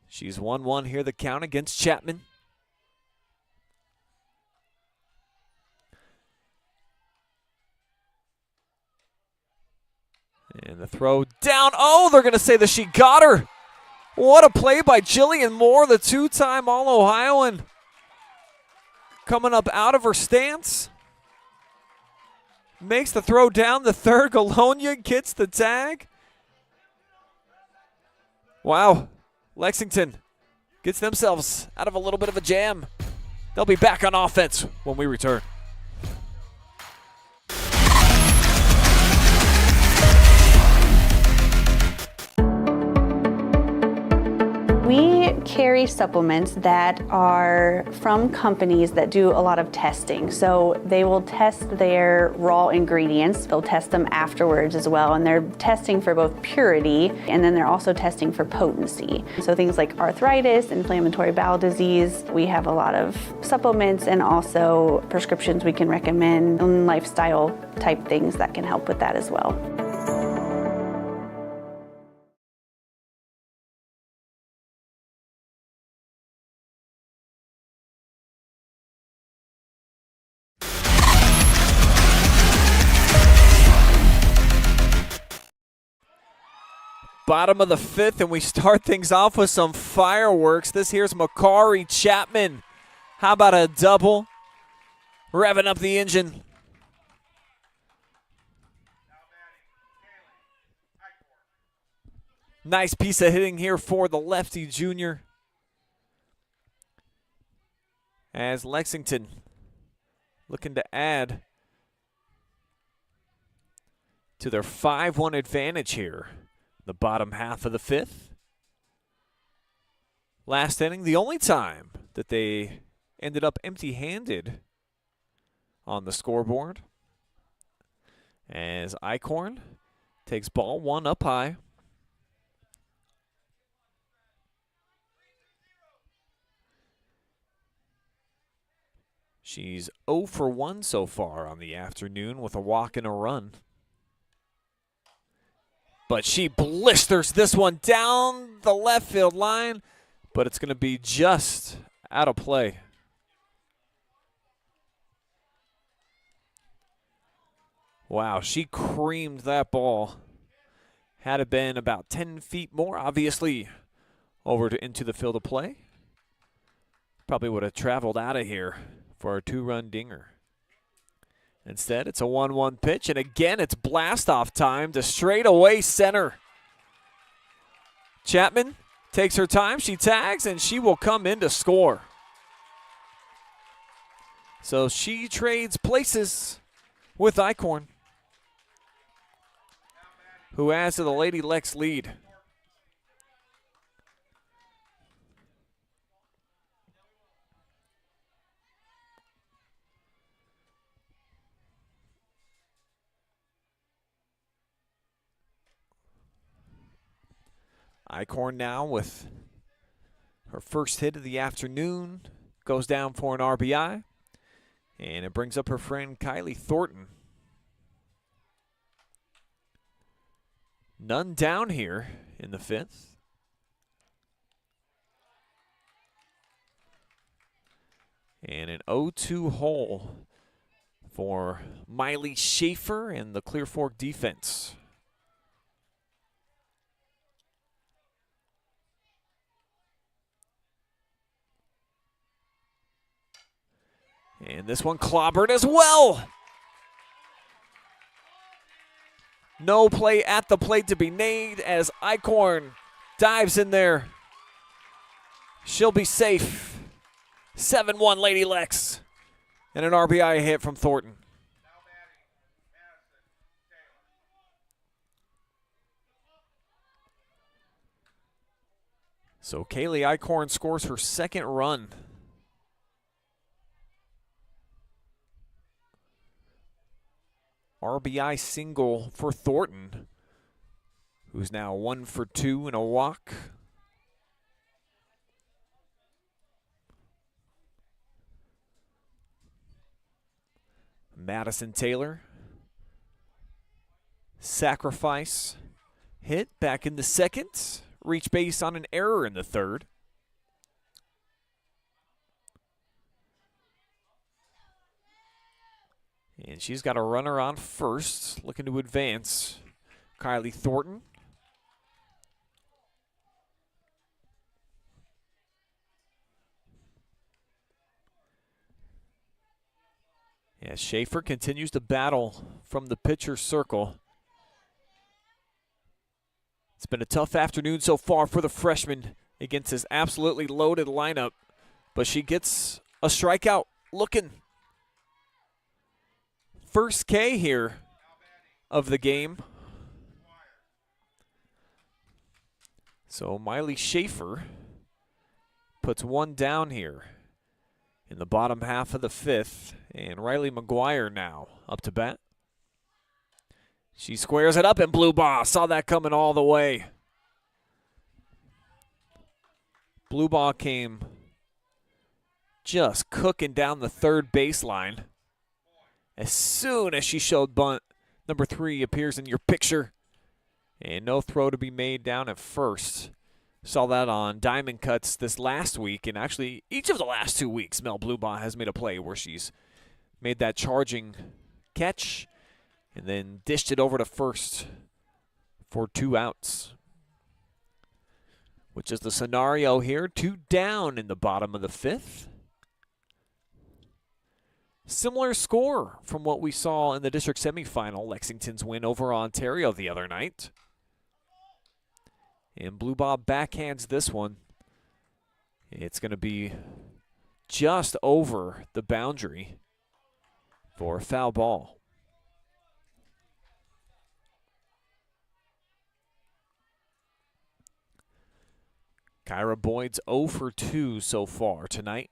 She's 1-1 here, the count against Chapman. And the throw down. Oh, they're going to say that she got her. What a play by Jillian Moore, the 2-time All-Ohioan. Coming up out of her stance. Makes the throw down the third. Galonia gets the tag. Wow. Lexington gets themselves out of a little bit of a jam. They'll be back on offense when we return. We carry supplements that are from companies that do a lot of testing. So they will test their raw ingredients. They'll test them afterwards as well. And they're testing for both purity, and then they're also testing for potency. So things like arthritis, inflammatory bowel disease. We have a lot of supplements and also prescriptions we can recommend, and lifestyle type things that can help with that as well. Bottom of the 5th, and we start things off with some fireworks. This here's Makaree Chapman. How about a double? Revving up the engine. Nice piece of hitting here for the lefty junior. As Lexington looking to add to their 5-1 advantage here. The bottom half of the 5th. Last inning, the only time that they ended up empty-handed on the scoreboard. As Eichhorn takes ball 1 up high. She's 0 for 1 so far on the afternoon with a walk and a run. But she blisters this one down the left field line, but it's going to be just out of play. Wow, she creamed that ball. Had it been about 10 feet more, obviously, over to into the field of play, probably would have traveled out of here for a 2-run dinger. Instead, it's a 1-1 pitch, and again, it's blast-off time to straightaway center. Chapman takes her time, she tags, and she will come in to score. So she trades places with Eichhorn, who adds to the Lady Lex lead. Eichhorn now with her first hit of the afternoon, goes down for an RBI, and it brings up her friend Kylie Thornton. None down here in the 5th. And an 0-2 hole for Miley Shafer and the Clear Fork defense. And this one clobbered as well. No play at the plate to be made as Eichhorn dives in there. She'll be safe. 7-1 Lady Lex. And an RBI hit from Thornton. So Kaylee Eichhorn scores her 2nd run. RBI single for Thornton, who's now 1 for 2 in a walk. Madison Taylor, sacrifice hit back in the 2nd, reach base on an error in the 3rd. And she's got a runner on first, looking to advance. Kylie Thornton. Yeah, Shafer continues to battle from the pitcher's circle. It's been a tough afternoon so far for the freshman against this absolutely loaded lineup, but she gets a strikeout looking. First K here of the game. So Miley Shafer puts one down here in the bottom half of the 5th. And Riley McGuire now up to bat. She squares it up and Blue Ball saw that coming all the way. Blue Ball came just cooking down the 3rd baseline. As soon as she showed bunt, number 3 appears in your picture. And no throw to be made down at first. Saw that on Diamond Cuts this last week. And actually, each of the last 2 weeks, Mel Bluebaugh has made a play where she's made that charging catch and then dished it over to first for 2 outs. which is the scenario here. 2 down in the bottom of the 5th. Similar score from what we saw in the district semifinal, Lexington's win over Ontario the other night. And Blue Bob backhands this one. It's going to be just over the boundary for a foul ball. Kyra Boyd's 0 for 2 so far tonight.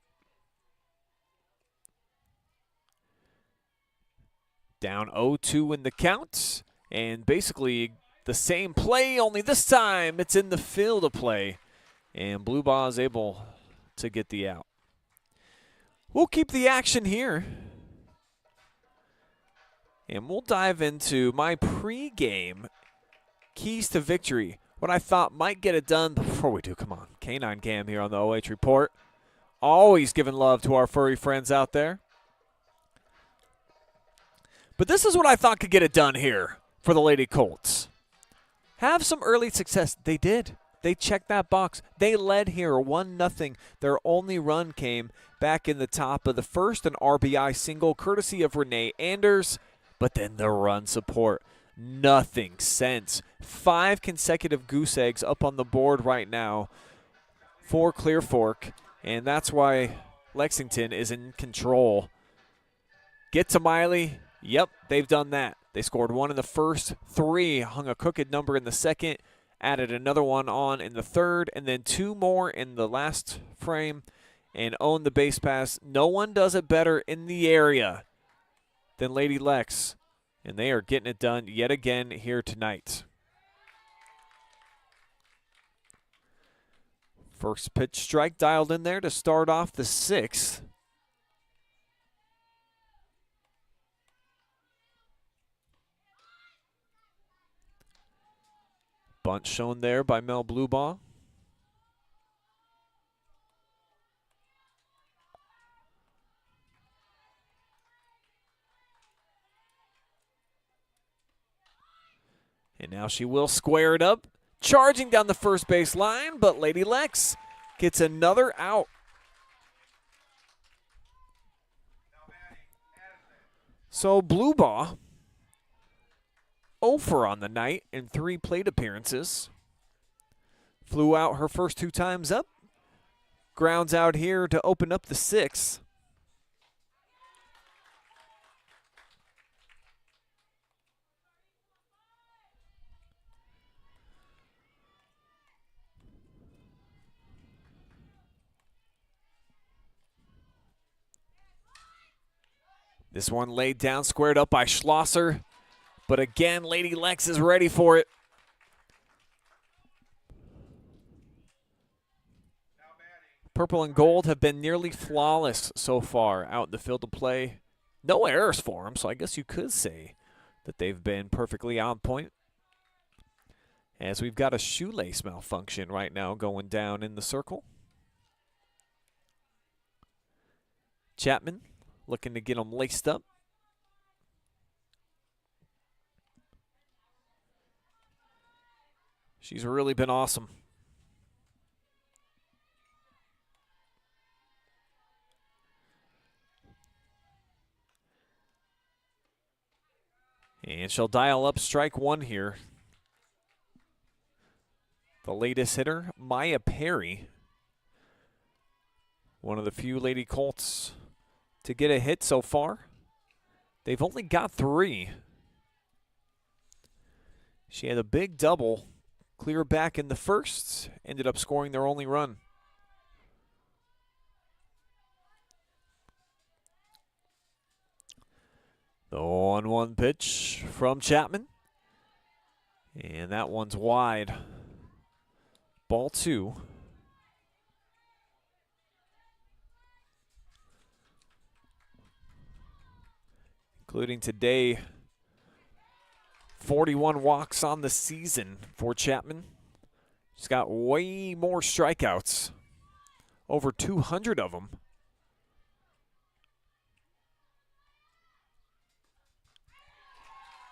Down 0-2 in the count, and basically the same play, only this time it's in the field of play, and Blue Ball is able to get the out. We'll keep the action here, and we'll dive into my pregame keys to victory, what I thought might get it done. Before we do, come on, K9 Cam here on the OH Report. Always giving love to our furry friends out there. But this is what I thought could get it done here for the Lady Colts. Have some early success. They did. They checked that box. They led here 1-0. Their only run came back in the top of the first, an RBI single courtesy of Renee Anders. But then the run support, nothing since. 5 consecutive goose eggs up on the board right now for Clear Fork. And that's why Lexington is in control. Get to Miley. Yep, they've done that. They scored 1 in the first, 3, hung a crooked number in the second, added another one on in the third, and then 2 more in the last frame, and owned the base pass. No one does it better in the area than Lady Lex, and they are getting it done yet again here tonight. First pitch strike dialed in there to start off the 6th. Bunt shown there by Mel Bluebaugh. And now she will square it up, charging down the first base line, but Lady Lex gets another out. So Bluebaugh 0 for on the night in 3 plate appearances. Flew out her first 2 times up. Grounds out here to open up the 6th. This one laid down, squared up by Schlosser. But again, Lady Lex is ready for it. Purple and gold have been nearly flawless so far out in the field of play. No errors for them, so I guess you could say that they've been perfectly on point. As we've got a shoelace malfunction right now going down in the circle. Chapman looking to get them laced up. She's really been awesome. And she'll dial up strike 1 here. The latest hitter, Maya Perry. One of the few Lady Colts to get a hit so far. They've only got 3. She had a big double. Clear back in the first, ended up scoring their only run. The 1-1 pitch from Chapman. And that one's wide. Ball 2. Including today, 41 walks on the season for Chapman. She's got way more strikeouts, over 200 of them.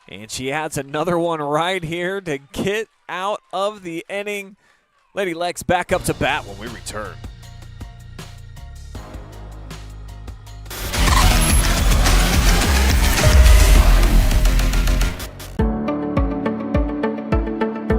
And she adds another one right here to get out of the inning. Lady Lex back up to bat when we return.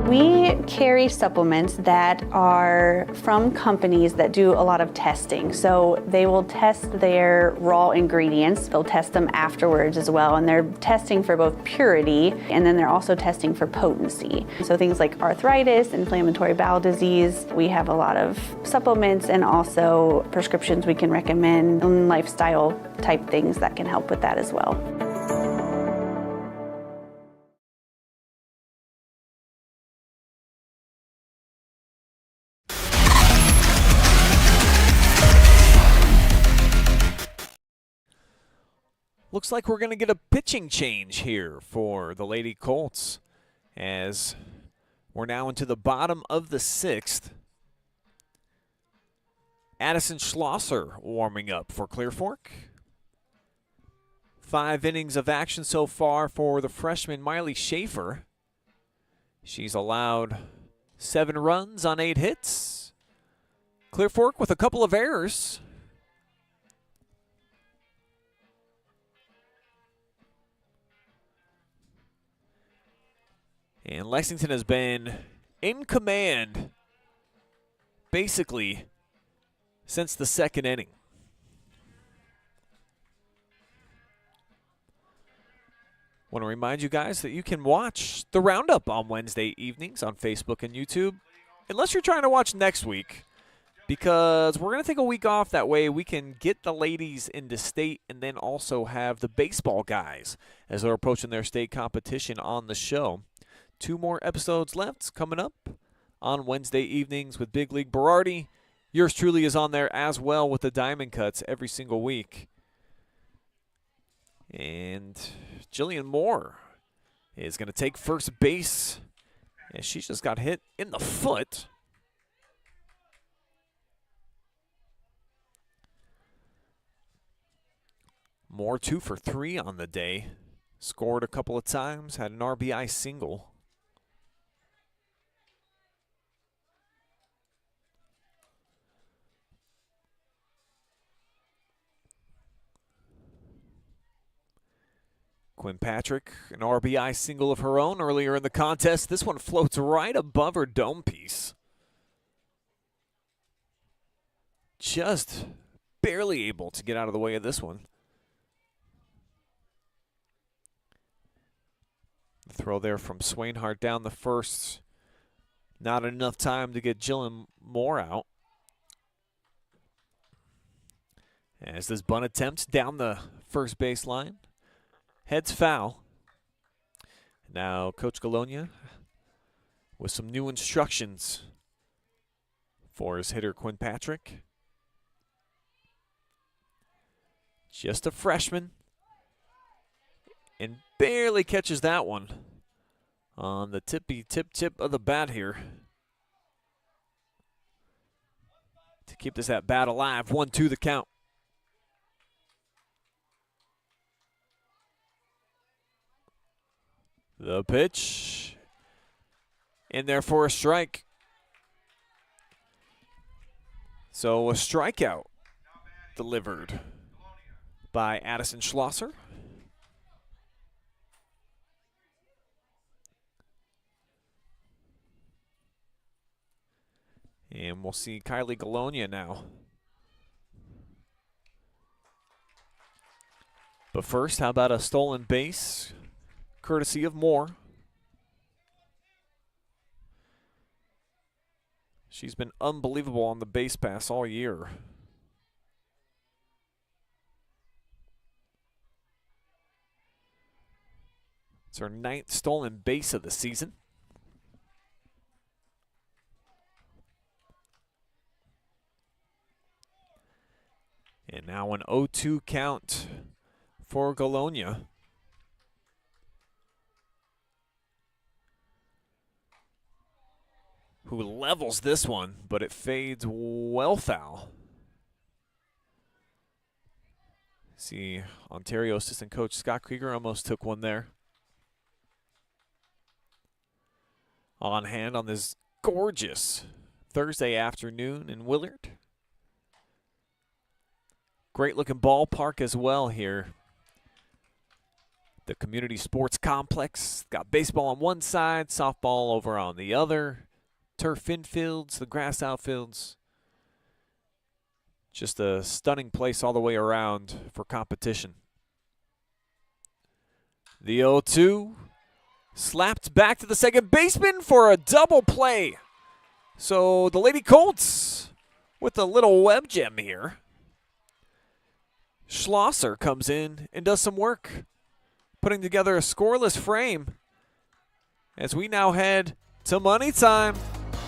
We carry supplements that are from companies that do a lot of testing. So they will test their raw ingredients. They'll test them afterwards as well. And they're testing for both purity, and then they're also testing for potency. So things like arthritis, inflammatory bowel disease. We have a lot of supplements and also prescriptions we can recommend, and lifestyle type things that can help with that as well. Looks like we're going to get a pitching change here for the Lady Colts as we're now into the bottom of the 6th. Addison Schlosser warming up for Clear Fork. 5 innings of action so far for the freshman Miley Shafer. She's allowed 7 runs on 8 hits. Clear Fork with a couple of errors. And Lexington has been in command basically since the 2nd inning. Want to remind you guys that you can watch the Roundup on Wednesday evenings on Facebook and YouTube, unless you're trying to watch next week, because we're going to take a week off. That way we can get the ladies into state and then also have the baseball guys as they're approaching their state competition on the show. 2 more episodes left coming up on Wednesday evenings with Big League Berardi. Yours truly is on there as well with the Diamond Cuts every single week. And Jillian Moore is going to take first base. And she just got hit in the foot. Moore 2 for 3 on the day. Scored a couple of times, had an RBI single. Quinn Patrick, an RBI single of her own earlier in the contest. This one floats right above her dome piece. Just barely able to get out of the way of this one. The throw there from Swainhart down the first. Not enough time to get Jillian Moore out. As this bunt attempt down the first baseline. Heads foul. Now Coach Galonia with some new instructions for his hitter Quinn Patrick. Just a freshman. And barely catches that one on the tippy tip of the bat here. To keep this at bat alive. 1-2 the count. The pitch. In there for a strike. So a strikeout delivered by Addison Schlosser. And we'll see Kylie Galonia now. But first, how about a stolen base? Courtesy of Moore. She's been unbelievable on the base pass all year. It's her 9th stolen base of the season. And now an 0-2 count for Galonia. Who levels this one, but it fades well foul. See, Ontario assistant coach Scott Krieger almost took one there. On hand on this gorgeous Thursday afternoon in Willard. Great looking ballpark as well here. The Community Sports Complex. Got baseball on one side, softball over on the other. Turf infields, the grass outfields. Just a stunning place all the way around for competition. The 0-2 slapped back to the second baseman for a double play. So the Lady Colts with a little web gem here. Schlosser comes in and does some work, putting together a scoreless frame as we now head to money time.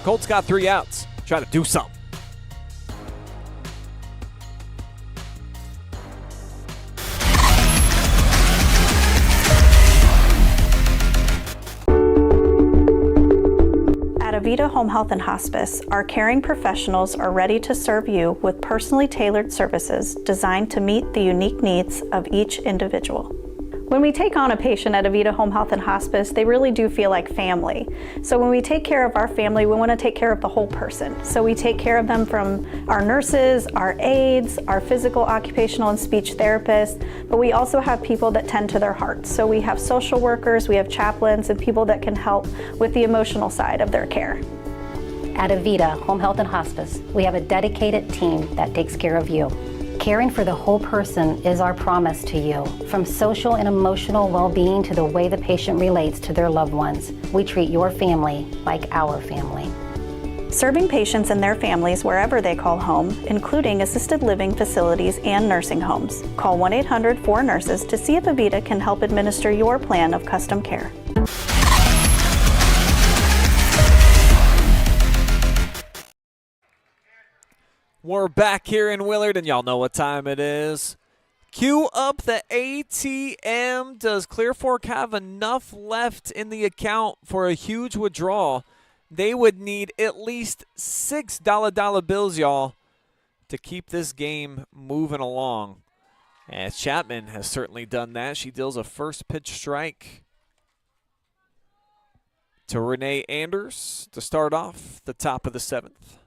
Colts got 3 outs. Try to do something. At Avita Home Health and Hospice, our caring professionals are ready to serve you with personally tailored services designed to meet the unique needs of each individual. When we take on a patient at Avita Home Health and Hospice, they really do feel like family. So when we take care of our family, we want to take care of the whole person. So we take care of them from our nurses, our aides, our physical, occupational, and speech therapists, but we also have people that tend to their hearts. So we have social workers, we have chaplains, and people that can help with the emotional side of their care. At Avita Home Health and Hospice, we have a dedicated team that takes care of you. Caring for the whole person is our promise to you. From social and emotional well-being to the way the patient relates to their loved ones, we treat your family like our family. Serving patients and their families wherever they call home, including assisted living facilities and nursing homes. Call 1-800-4NURSES to see if Avita can help administer your plan of custom care. We're back here in Willard, and y'all know what time it is. Cue up the ATM. Does Clear Fork have enough left in the account for a huge withdrawal? They would need at least $6 bills, y'all, to keep this game moving along. As Chapman has certainly done that. She deals a first pitch strike to Renee Anders to start off the top of the 7th.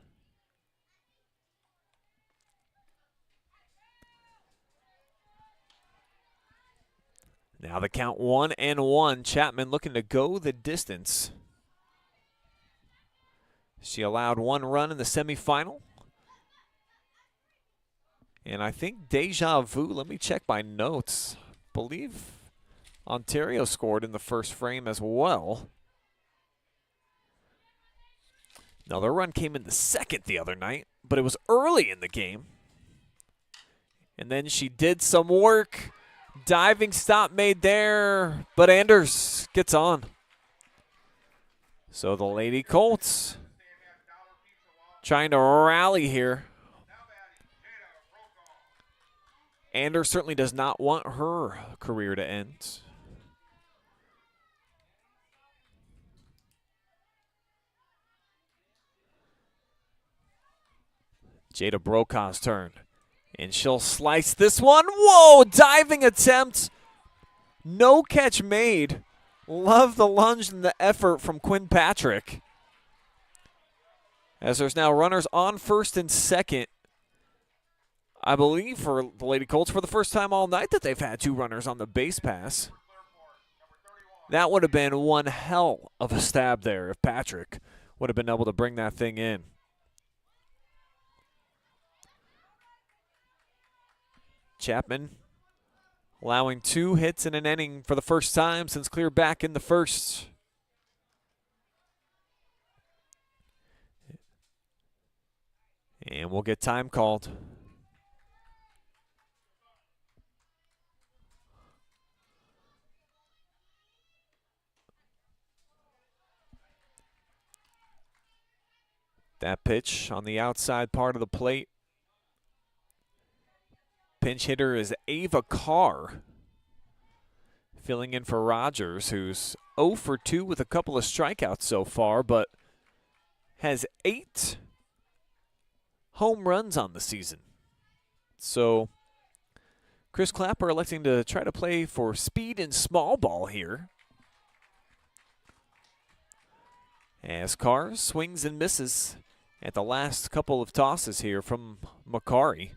Now the count 1-1. Chapman looking to go the distance. She allowed 1 run in the semifinal. And I think deja vu. Let me check my notes. Believe Ontario scored in the first frame as well. Now their run came in the second the other night, but it was early in the game. And then she did some work. Diving stop made there, but Anders gets on. So the Lady Colts trying to rally here. Anders certainly does not want her career to end. Jada Brokaw's turn. And she'll slice this one. Whoa, diving attempt. No catch made. Love the lunge and the effort from Quinn Patrick. As there's now runners on first and second. I believe for the Lady Colts for the first time all night that they've had 2 runners on the base pass. That would have been one hell of a stab there if Patrick would have been able to bring that thing in. Chapman allowing 2 hits in an inning for the first time since clear back in the first. And we'll get time called. That pitch on the outside part of the plate. Pinch hitter is Ava Carr, filling in for Rogers, who's 0 for 2 with a couple of strikeouts so far, but has 8 home runs on the season. So Chris Clapper electing to try to play for speed and small ball here. As Carr swings and misses. at the last couple of tosses here from Makaree.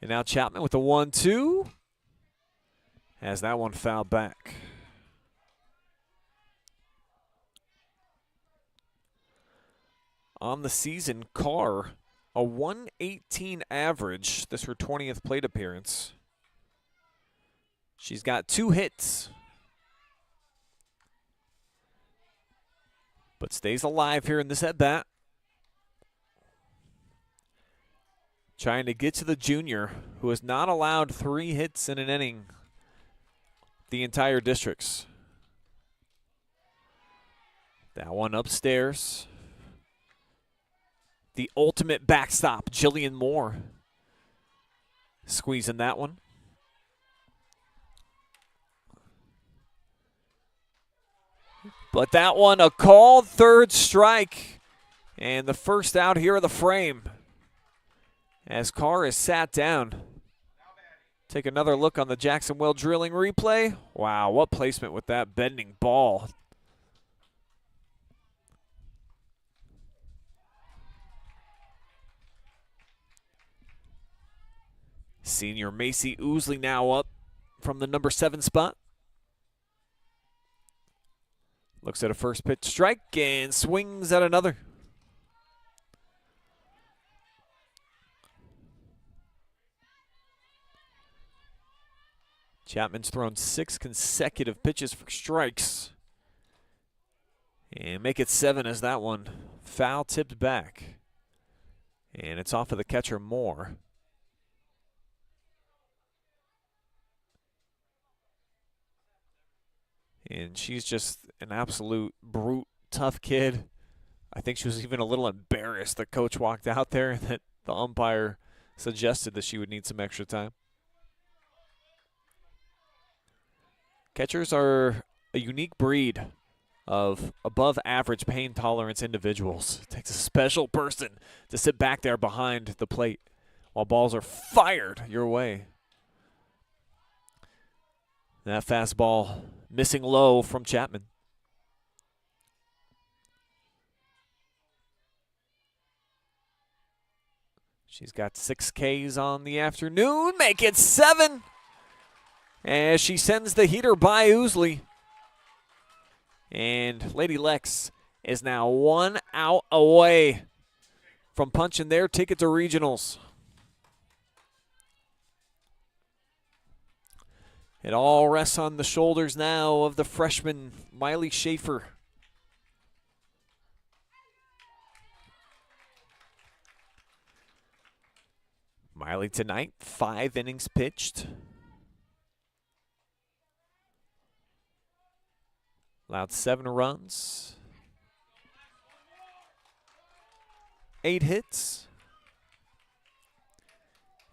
And now Chapman with the 1-2. Has that one fouled back. On the season, Carr, a 118 average. This her 20th plate appearance. She's got 2 hits, but stays alive here in this at-bat. Trying to get to the junior, who has not allowed 3 hits in an inning the entire districts. That one upstairs. The ultimate backstop, Jillian Moore, squeezing that one. But that one, a called third strike. And the first out here of the frame. As Carr is sat down. Take another look on the Jacksonville drilling replay. Wow, what placement with that bending ball. Senior Macy Ousley now up from the number 7 spot. Looks at a first pitch strike and swings at another. Chapman's thrown 6 consecutive pitches for strikes. And make it 7 as that one foul tipped back. And it's off of the catcher Moore. And she's just an absolute brute, tough kid. I think she was even a little embarrassed that coach walked out there, that the umpire suggested that she would need some extra time. Catchers are a unique breed of above average pain tolerance individuals. It takes a special person to sit back there behind the plate while balls are fired your way. That fastball missing low from Chapman. She's got 6 Ks on the afternoon. Make it 7. As she sends the heater by Ousley. And Lady Lex is now 1 out away from punching their ticket to regionals. It all rests on the shoulders now of the freshman Miley Shafer. Miley tonight, 5 innings pitched. Allowed 7 runs. 8 hits.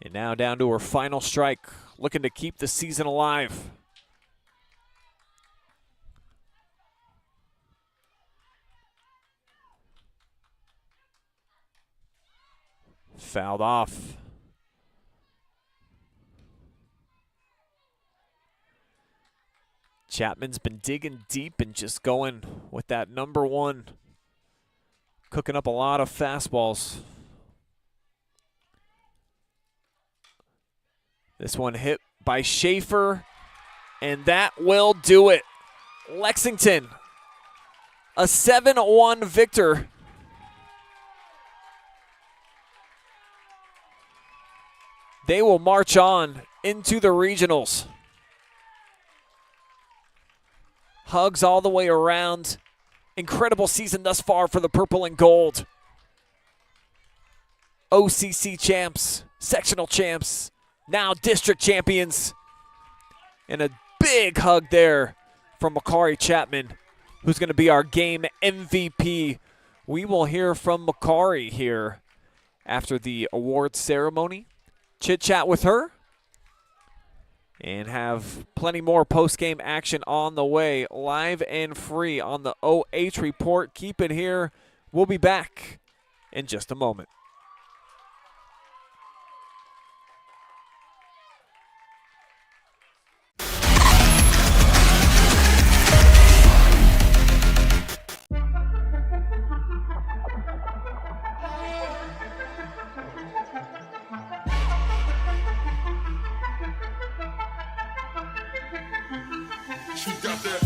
And now down to her final strike, looking to keep the season alive. Fouled off. Chapman's been digging deep and just going with that number 1. Cooking up a lot of fastballs. This one hit by Shafer, and that will do it. Lexington, a 7-1 victor. They will march on into the regionals. Hugs all the way around. Incredible season thus far for the purple and gold. OCC champs, sectional champs, now district champions. And a big hug there from Makaree Chapman, who's going to be our game MVP. We will hear from Makaree here after the awards ceremony. Chit-chat with her. And have plenty more post-game action on the way, live and free on the OH Report. Keep it here. We'll be back in just a moment. She got that.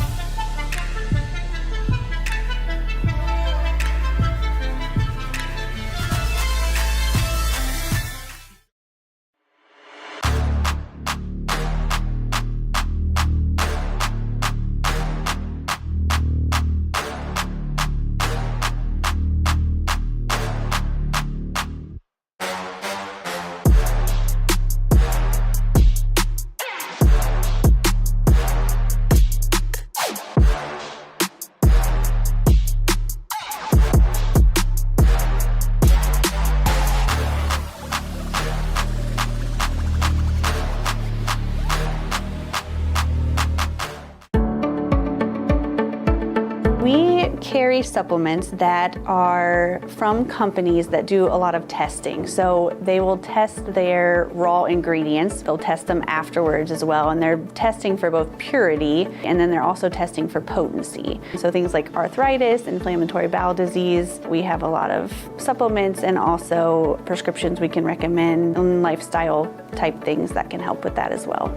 We carry supplements that are from companies that do a lot of testing. So they will test their raw ingredients. They'll test them afterwards as well. And they're testing for both purity, and then they're also testing for potency. So things like arthritis, inflammatory bowel disease. We have a lot of supplements and also prescriptions we can recommend, and lifestyle type things that can help with that as well.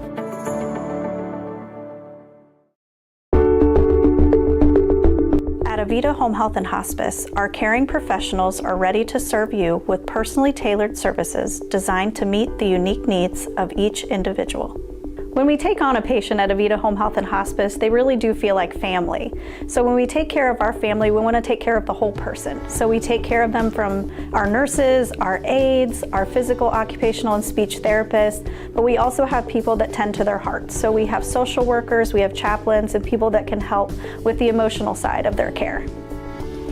At Avita Home Health and Hospice, our caring professionals are ready to serve you with personally tailored services designed to meet the unique needs of each individual. When we take on a patient at Avita Home Health and Hospice, they really do feel like family. So when we take care of our family, we want to take care of the whole person. So we take care of them from our nurses, our aides, our physical, occupational, and speech therapists, but we also have people that tend to their hearts. So we have social workers, we have chaplains, and people that can help with the emotional side of their care.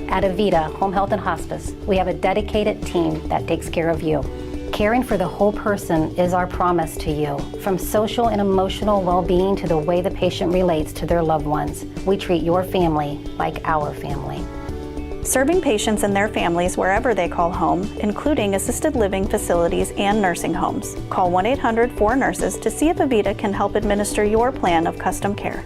At Avita Home Health and Hospice, we have a dedicated team that takes care of you. Caring for the whole person is our promise to you. From social and emotional well-being to the way the patient relates to their loved ones, we treat your family like our family. Serving patients and their families wherever they call home, including assisted living facilities and nursing homes. Call 1-800-4NURSES to see if Avita can help administer your plan of custom care.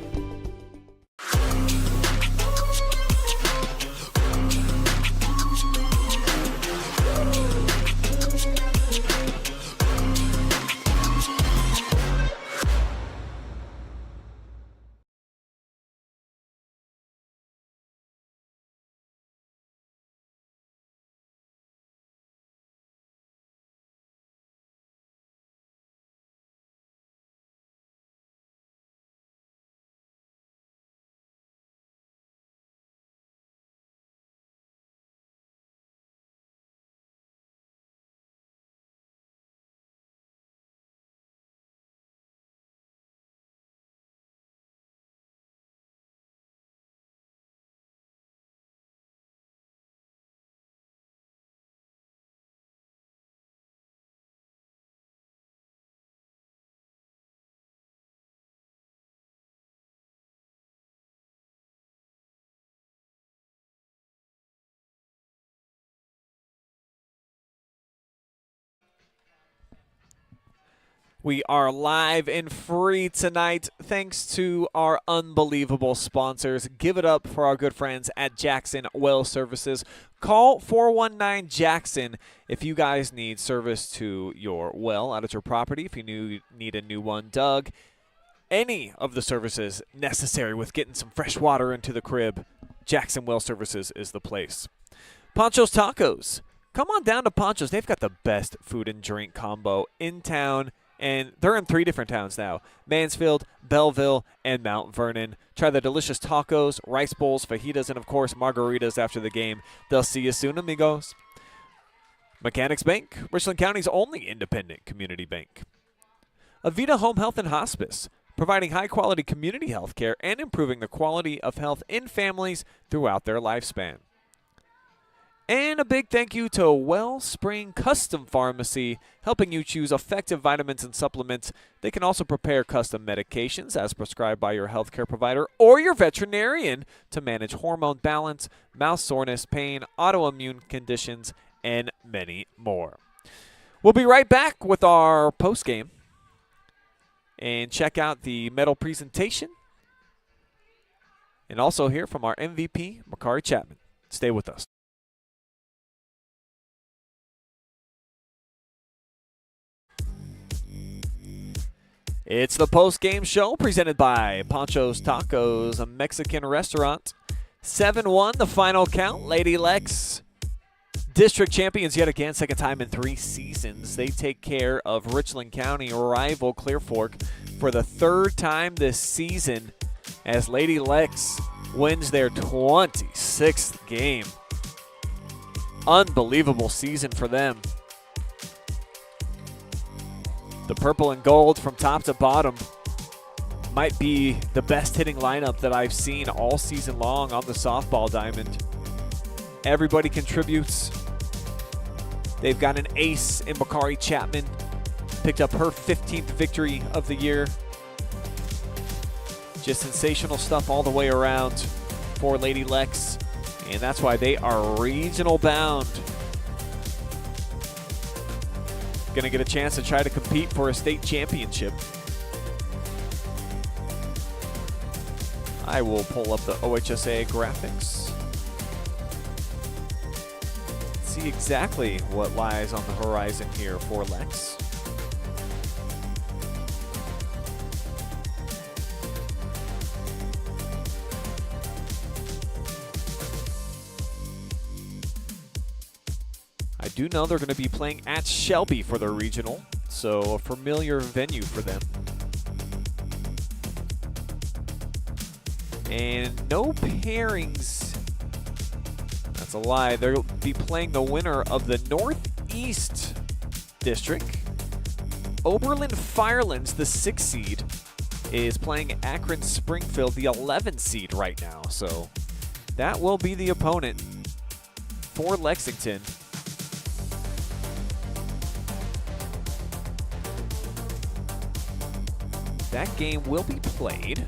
We are live and free tonight thanks to our unbelievable sponsors. Give it up for our good friends at Jackson Well Services. Call 419-JACKSON if you guys need service to your well out at your property, if you need a new one dug, any of the services necessary with getting some fresh water into the crib. Jackson Well Services is the place. Panchos Tacos. Come on down to Panchos. They've got the best food and drink combo in town. And they're in 3 different towns now: Mansfield, Bellville, and Mount Vernon. Try the delicious tacos, rice bowls, fajitas, and, of course, margaritas after the game. They'll see you soon, amigos. Mechanics Bank, Richland County's only independent community bank. Avita Home Health and Hospice, providing high-quality community health care and improving the quality of health in families throughout their lifespan. And a big thank you to Wellspring Custom Pharmacy, helping you choose effective vitamins and supplements. They can also prepare custom medications as prescribed by your healthcare provider or your veterinarian to manage hormone balance, mouth soreness, pain, autoimmune conditions, and many more. We'll be right back with our postgame and check out the medal presentation and also hear from our MVP, Makaree Chapman. Stay with us. It's the post-game show presented by Panchos Tacos, a Mexican restaurant. 7-1, the final count. Lady Lex, district champions yet again, second time in 3 seasons. They take care of Richland County rival Clear Fork for the 3rd time this season as Lady Lex wins their 26th game. Unbelievable season for them. The purple and gold from top to bottom might be the best hitting lineup that I've seen all season long on the softball diamond. Everybody contributes. They've got an ace in Makaree Chapman. Picked up her 15th victory of the year. Just sensational stuff all the way around for Lady Lex. And that's why they are regional bound. Going to get a chance to try to compete for a state championship. I will pull up the OHSAA graphics. See exactly what lies on the horizon here for Lex. I do know they're going to be playing at Shelby for their regional, so a familiar venue for them. And no pairings. That's a lie. They'll be playing the winner of the Northeast District. Oberlin Firelands, the 6th seed, is playing Akron Springfield, the 11th seed right now. So that will be the opponent for Lexington. That game will be played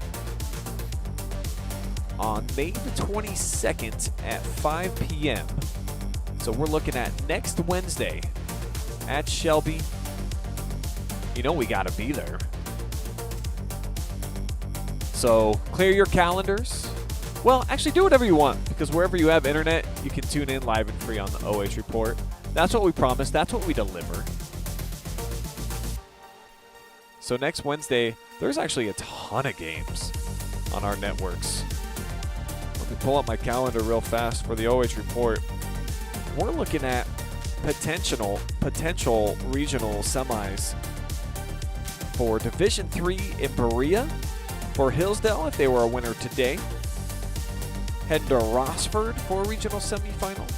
on May the 22nd at 5 p.m. So we're looking at next Wednesday at Shelby. You know we got to be there. So clear your calendars. Well, actually do whatever you want, because wherever you have internet, you can tune in live and free on the OH Report. That's what we promise. That's what we deliver. So next Wednesday, there's actually a ton of games on our networks. Let me pull up my calendar real fast for the OH Report. We're looking at potential regional semis for Division III in Berea, for Hillsdale if they were a winner today. Heading to Rossford for a regional semifinal.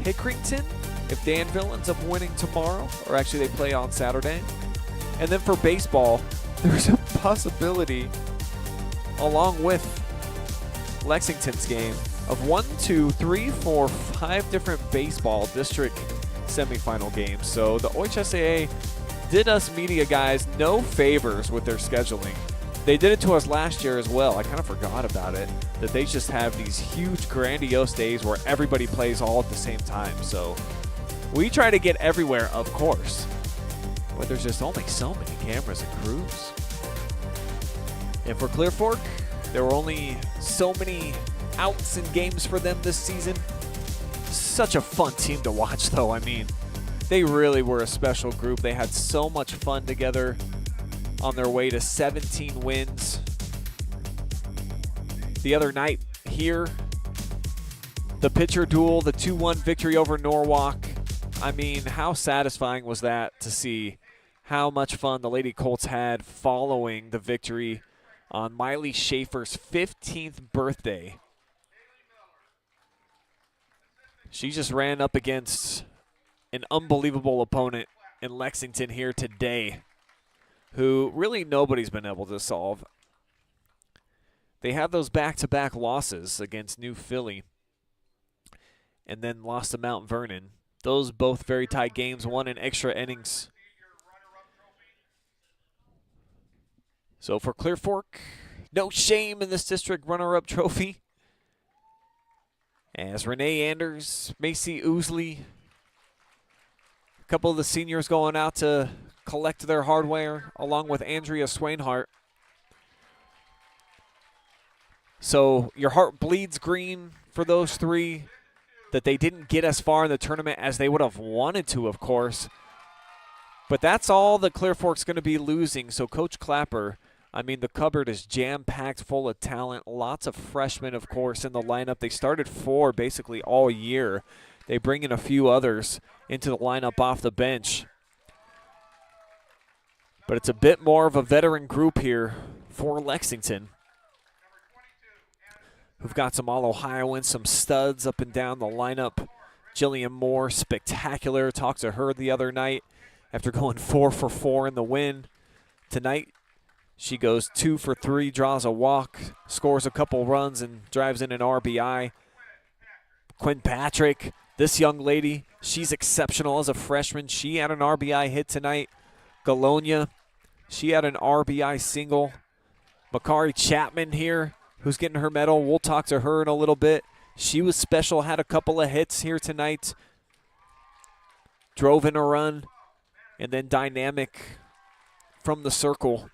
Pickerington if Danville ends up winning tomorrow, or actually they play on Saturday. And then for baseball, there's a possibility, along with Lexington's game, of 1, 2, 3, 4, 5 different baseball district semifinal games. So the OHSAA did us media guys no favors with their scheduling. They did it to us last year as well. I kind of forgot about it, that they just have these huge grandiose days where everybody plays all at the same time. So we try to get everywhere, of course. But there's just only so many cameras and crews. And for Clear Fork, there were only so many outs and games for them this season. Such a fun team to watch, though. I mean, they really were a special group. They had so much fun together on their way to 17 wins. The other night here, the pitcher duel, the 2-1 victory over Norwalk. I mean, how satisfying was that to see how much fun the Lady Colts had following the victory on Miley Shafer's 15th birthday. She just ran up against an unbelievable opponent in Lexington here today, who really nobody's been able to solve. They had those back-to-back losses against New Philly and then lost to Mount Vernon. Those both very tight games, one in extra innings. So for Clear Fork, no shame in this district runner-up trophy. As Renee Anders, Macy Oosley, a couple of the seniors going out to collect their hardware, along with Andrea Swainhart. So your heart bleeds green for those three, that they didn't get as far in the tournament as they would have wanted to, of course. But that's all that Clear Fork's going to be losing. So Coach Clapper, I mean, the cupboard is jam-packed full of talent. Lots of freshmen, of course, in the lineup. They started 4 basically all year. They bring in a few others into the lineup off the bench. But it's a bit more of a veteran group here for Lexington, who've got some All-Ohioans, some studs up and down the lineup. Jillian Moore, spectacular. Talked to her the other night after going 4 for 4 in the win. Tonight, she goes 2 for 3, draws a walk, scores a couple runs, and drives in an RBI. Quinn Patrick, this young lady, she's exceptional as a freshman. She had an RBI hit tonight. Galonia, she had an RBI single. Makaree Chapman here, who's getting her medal. We'll talk to her in a little bit. She was special, had a couple of hits here tonight. Drove in a run, and then dynamic from the circle.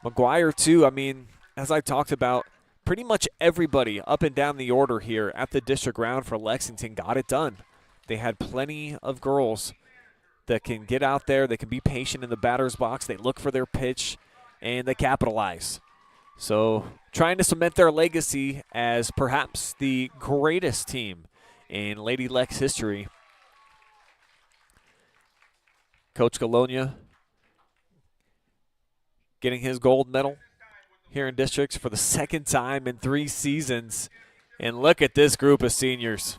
McGuire, too, I mean, as I talked about, pretty much everybody up and down the order here at the district round for Lexington got it done. They had plenty of girls that can get out there, they can be patient in the batter's box, they look for their pitch, and they capitalize. So trying to cement their legacy as perhaps the greatest team in Lady Lex history. Coach Galonia getting his gold medal here in districts for the second time in 3 seasons. And look at this group of seniors.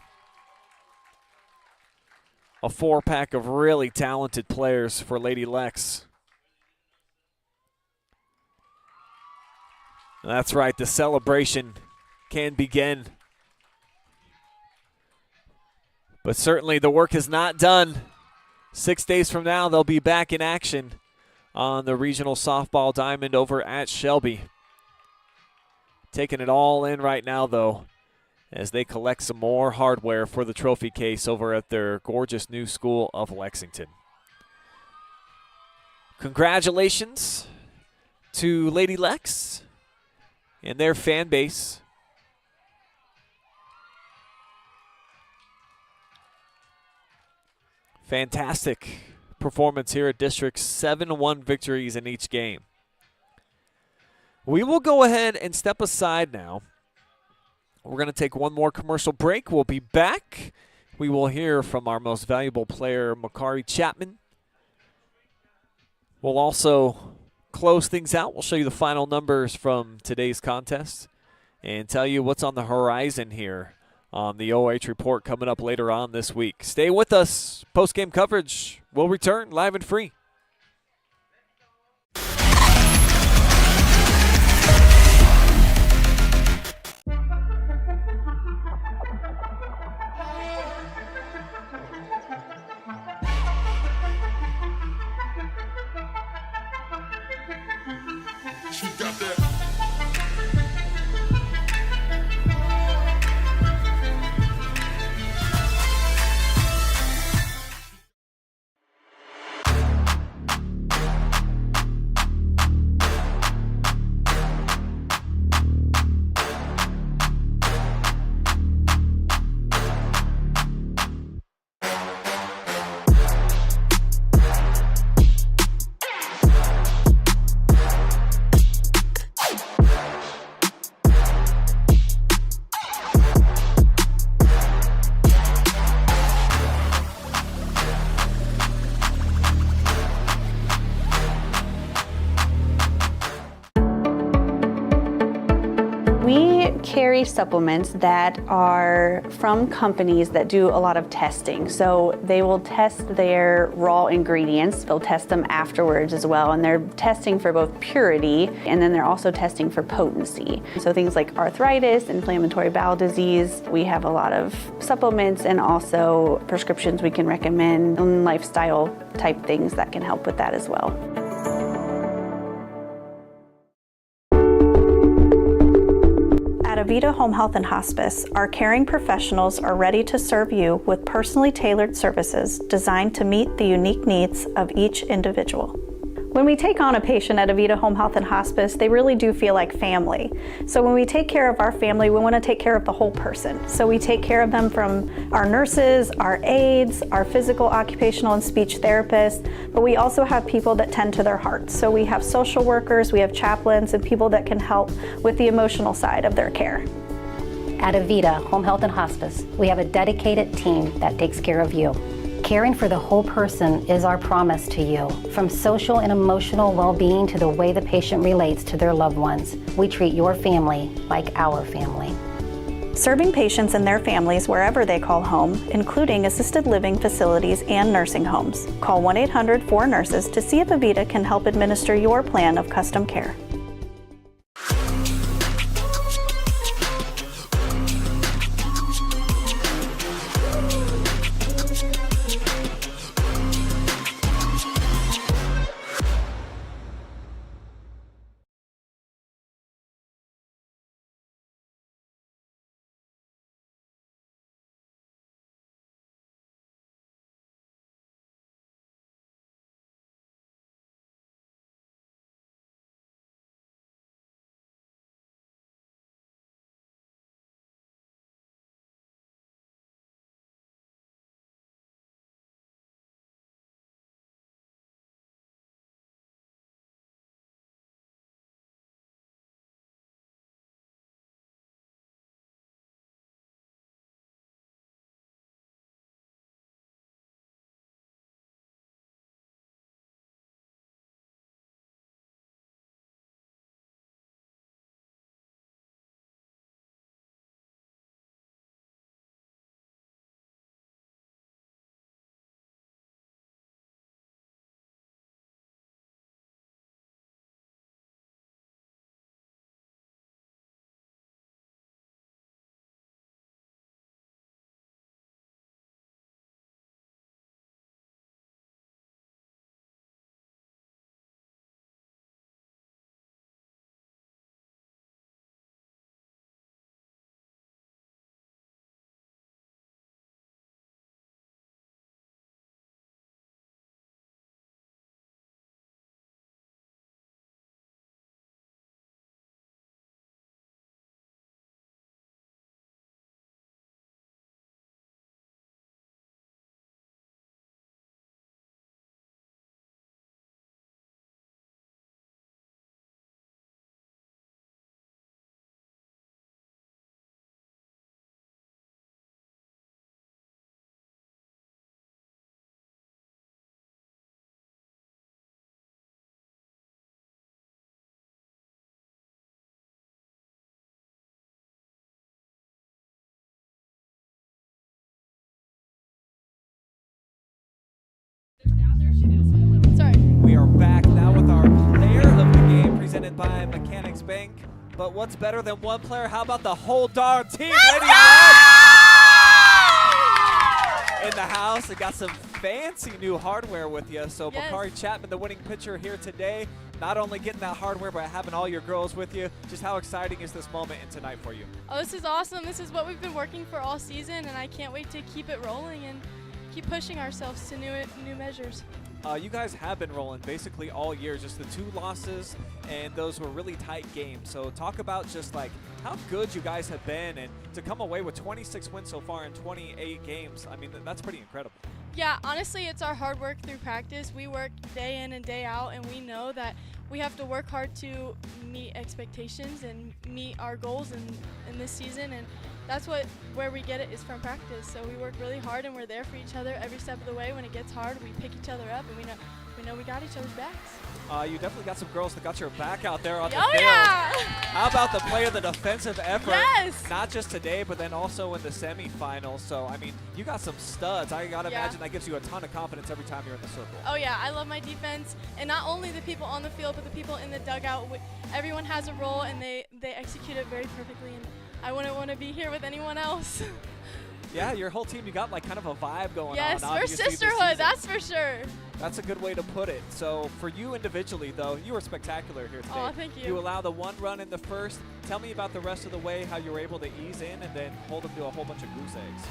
A 4-pack of really talented players for Lady Lex. That's right, the celebration can begin. But certainly the work is not done. 6 days from now, they'll be back in action on the regional softball diamond over at Shelby. Taking it all in right now, though, as they collect some more hardware for the trophy case over at their gorgeous new school of Lexington. Congratulations to Lady Lex and their fan base. Fantastic performance here at District's 7-1 victories in each game. We will go ahead and step aside now. We're going to take one more commercial break. We'll be back. We will hear from our most valuable player, Makaree Chapman. We'll also close things out. We'll show you the final numbers from today's contest and tell you what's on the horizon here on the OH report coming up later on this week. Stay with us. Post-game coverage will return live and free. She got that. Carry supplements that are from companies that do a lot of testing. So they will test their raw ingredients, they'll test them afterwards as well, and they're testing for both purity and then they're also testing for potency. So things like arthritis, inflammatory bowel disease, we have a lot of supplements and also prescriptions we can recommend and lifestyle type things that can help with that as well. At Avita Home Health and Hospice, our caring professionals are ready to serve you with personally tailored services designed to meet the unique needs of each individual. When we take on a patient at Avita Home Health and Hospice, they really do feel like family. So when we take care of our family, we want to take care of the whole person. So we take care of them from our nurses, our aides, our physical, occupational, and speech therapists, but we also have people that tend to their hearts. So we have social workers, we have chaplains, and people that can help with the emotional side of their care. At Avita Home Health and Hospice, we have a dedicated team that takes care of you. Caring for the whole person is our promise to you. From social and emotional well-being to the way the patient relates to their loved ones, we treat your family like our family. Serving patients and their families wherever they call home, including assisted living facilities and nursing homes. Call 1-800-4NURSES to see if Avita can help administer your plan of custom care. We are back now with our player of the game presented by Mechanics Bank. But what's better than one player? How about the whole darn team? Lady Lex in the house. They got some fancy new hardware with you. So Yes. Makaree Chapman, the winning pitcher here today, not only getting that hardware, but having all your girls with you. Just how exciting is this moment and tonight for you? Oh, this is awesome. This is what we've been working for all season, and I can't wait to keep it rolling and keep pushing ourselves to new measures. You guys have been rolling basically all year, just the 2 losses, and those were really tight games. So talk about just like how good you guys have been, and to come away with 26 wins so far in 28 games. I mean, that's pretty incredible. Yeah, honestly, it's our hard work through practice. We work day in and day out, and we know that we have to work hard to meet expectations and meet our goals in this season, and that's where we get it is from practice. So we work really hard, and we're there for each other every step of the way. When it gets hard, we pick each other up, and we know we got each other's backs. You definitely got some girls that got your back out there on the Oh field. yeah! How about the play of the defensive effort? Yes! Not just today, but then also in the semifinals. So, I mean, you got some studs. I got to Yeah. imagine that gives you a ton of confidence every time you're in the circle. Oh yeah, I love my defense, and not only the people on the field, but the people in the dugout. Everyone has a role, and they execute it very perfectly, and I wouldn't want to be here with anyone else. Yeah, your whole team, you got like kind of a vibe going on. Yes, we're obviously, this sisterhood, season. that's for sure. That's a good way to put it. So for you individually, though, you were spectacular here today. Oh, thank you. You allowed the 1 run in the first. Tell me about the rest of the way, how you were able to ease in and then hold them to a whole bunch of goose eggs.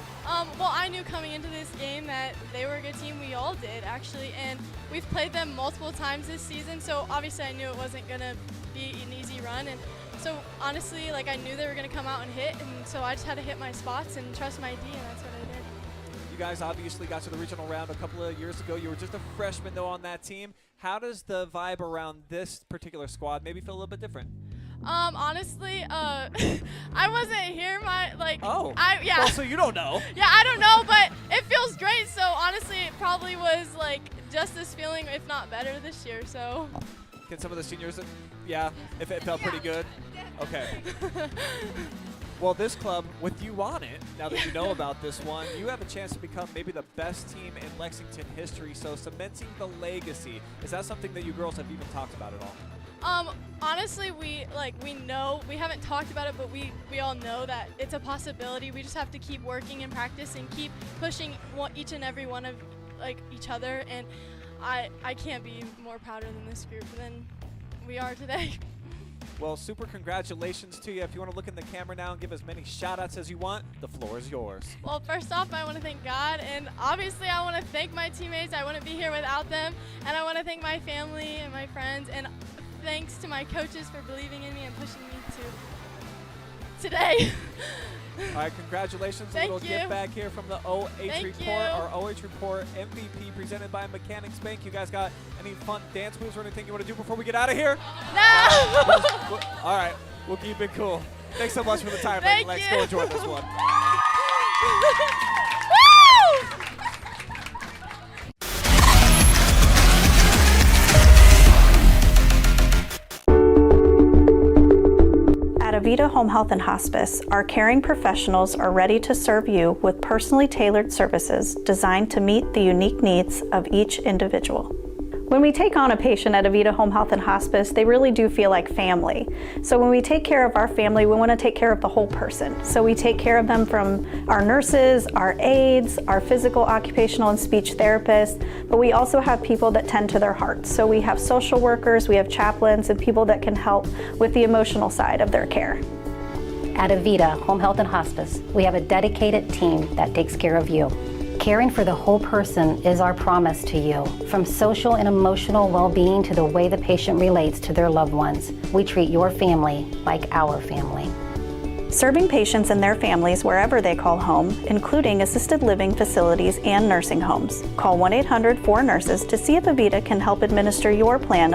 Well, I knew coming into this game that they were a good team. We all did, actually, and we've played them multiple times this season, so obviously I knew it wasn't going to be an easy run. And so honestly, like, I knew they were going to come out and hit, and so I just had to hit my spots and trust my D, and that's what I did. You guys obviously got to the regional round a couple of years ago. You were just a freshman, though, on that team. How does the vibe around this particular squad maybe feel a little bit different? Honestly, I wasn't here. Yeah. Well, so you don't know. Yeah, I don't know, but it feels great. So honestly, it probably was like just this feeling, if not better, this year. So. Can some of the seniors, yeah, if it felt pretty good? Okay. Well, this club, with you on it, now that you know about this one, you have a chance to become maybe the best team in Lexington history, so cementing the legacy. Is that something that you girls have even talked about at all? Honestly, we know, we haven't talked about it, but we all know that it's a possibility. We just have to keep working and practice and keep pushing each and every one of each other, and I can't be more prouder than this group than we are today. Well, super congratulations to you. If you want to look in the camera now and give as many shout-outs as you want, the floor is yours. Well, first off, I want to thank God, and obviously I want to thank my teammates. I wouldn't be here without them, and I want to thank my family and my friends, and thanks to my coaches for believing in me and pushing me to today. All right, congratulations. Thank a little you. gift back here from the OH Thank Report, you. our OH Report MVP presented by Mechanics Bank. You guys got any fun dance moves or anything you want to do before we get out of here? No! All right, we'll keep it cool. Thanks so much for the time, Thank Lady Lex. you. Go enjoy this one. At Avita Home Health and Hospice, our caring professionals are ready to serve you with personally tailored services designed to meet the unique needs of each individual. When we take on a patient at Avita Home Health and Hospice, they really do feel like family. So when we take care of our family, we want to take care of the whole person. So we take care of them from our nurses, our aides, our physical, occupational, and speech therapists, but we also have people that tend to their hearts. So we have social workers, we have chaplains, and people that can help with the emotional side of their care. At Avita Home Health and Hospice, we have a dedicated team that takes care of you. Caring for the whole person is our promise to you. From social and emotional well-being to the way the patient relates to their loved ones, we treat your family like our family. Serving patients and their families wherever they call home, including assisted living facilities and nursing homes. Call 1-800-4NURSES to see if Avita can help administer your plan.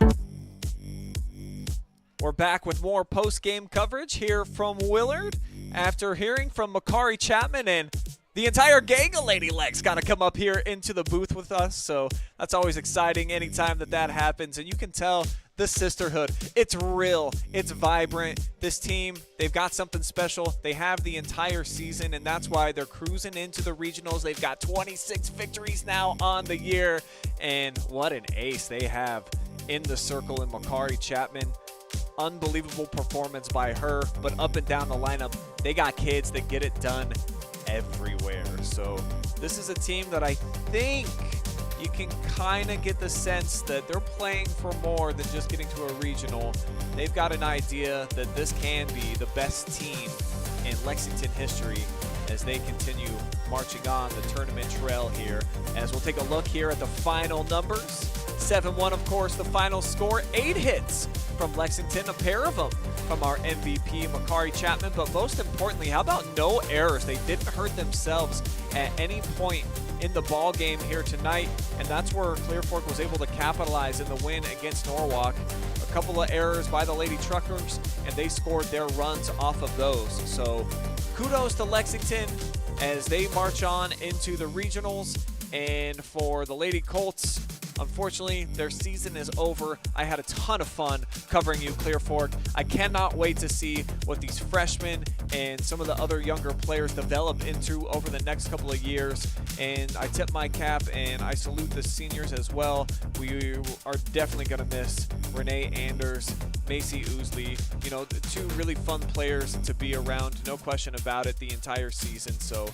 We're back with more post-game coverage here from Willard after hearing from Makaree Chapman, and the entire gang of Lady Lex got to come up here into the booth with us, so that's always exciting anytime that happens. And you can tell the sisterhood, it's real, it's vibrant. This team, they've got something special. They have the entire season, and that's why they're cruising into the regionals. They've got 26 victories now on the year, and what an ace they have in the circle in Makaree Chapman. Unbelievable performance by her, but up and down the lineup, they got kids that get it done everywhere. So this is a team that I think you can kind of get the sense that they're playing for more than just getting to a regional. They've got an idea that this can be the best team in Lexington history as they continue marching on the tournament trail here. As we'll take a look here at the final numbers. 7-1, of course, the final score. 8 hits from Lexington, a pair of them from our MVP, Makaree Chapman. But most importantly, how about no errors? They didn't hurt themselves at any point in the ball game here tonight, and that's where Clear Fork was able to capitalize in the win against Norwalk. A couple of errors by the Lady Truckers, and they scored their runs off of those. So kudos to Lexington as they march on into the regionals. And for the Lady Colts, Unfortunately, their season is over. I had a ton of fun covering you, Clear Fork. I cannot wait to see what these freshmen and some of the other younger players develop into over the next couple of years. And I tip my cap and I salute the seniors as well. We are definitely going to miss Renee Anders, Macy Oosley, you know, two really fun players to be around, no question about it, the entire season. So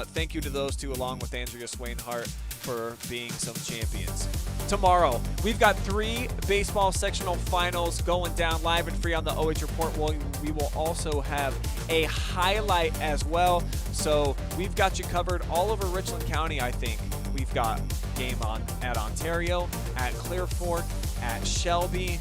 thank you to those two, along with Andrea Swainhart, for being some champions. Tomorrow, we've got 3 baseball sectional finals going down live and free on the OH Report. We will also have a highlight as well. So we've got you covered all over Richland County, I think. We've got game on at Ontario, at Clear Fork, at Shelby.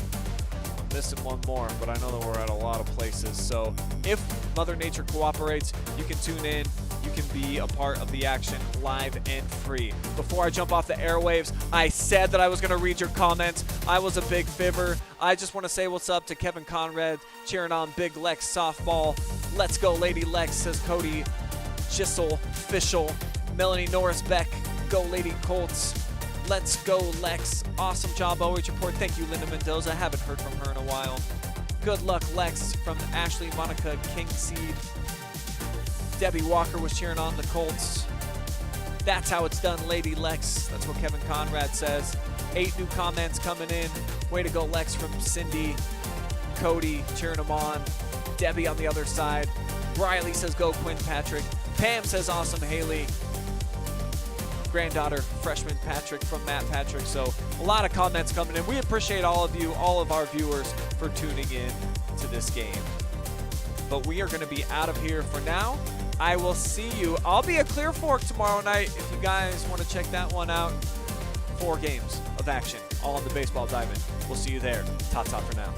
I'm missing one more, but I know that we're at a lot of places. So if Mother Nature cooperates, you can tune in. You can be a part of the action live and free. Before I jump off the airwaves, I said that I was going to read your comments. I was a big fibber. I just want to say what's up to Kevin Conrad, cheering on Big Lex softball. Let's go, Lady Lex, says Cody Gissel, Fischel. Melanie Norris Beck, go Lady Colts. Let's go, Lex. Awesome job, OH Report. Thank you, Linda Mendoza. Haven't heard from her in a while. Good luck, Lex, from Ashley Monica Kingseed. Debbie Walker was cheering on the Colts. That's how it's done, Lady Lex. That's what Kevin Conrad says. 8 new comments coming in. Way to go, Lex, from Cindy. Cody cheering him on. Debbie on the other side. Riley says go Quinn Patrick. Pam says awesome Haley. Granddaughter freshman Patrick from Matt Patrick. So a lot of comments coming in. We appreciate all of you, all of our viewers, for tuning in to this game. But we are going to be out of here for now. I will see you. I'll be at Clear Fork tomorrow night if you guys want to check that one out. 4 games of action, all on the baseball diamond. We'll see you there. Ta-ta for now.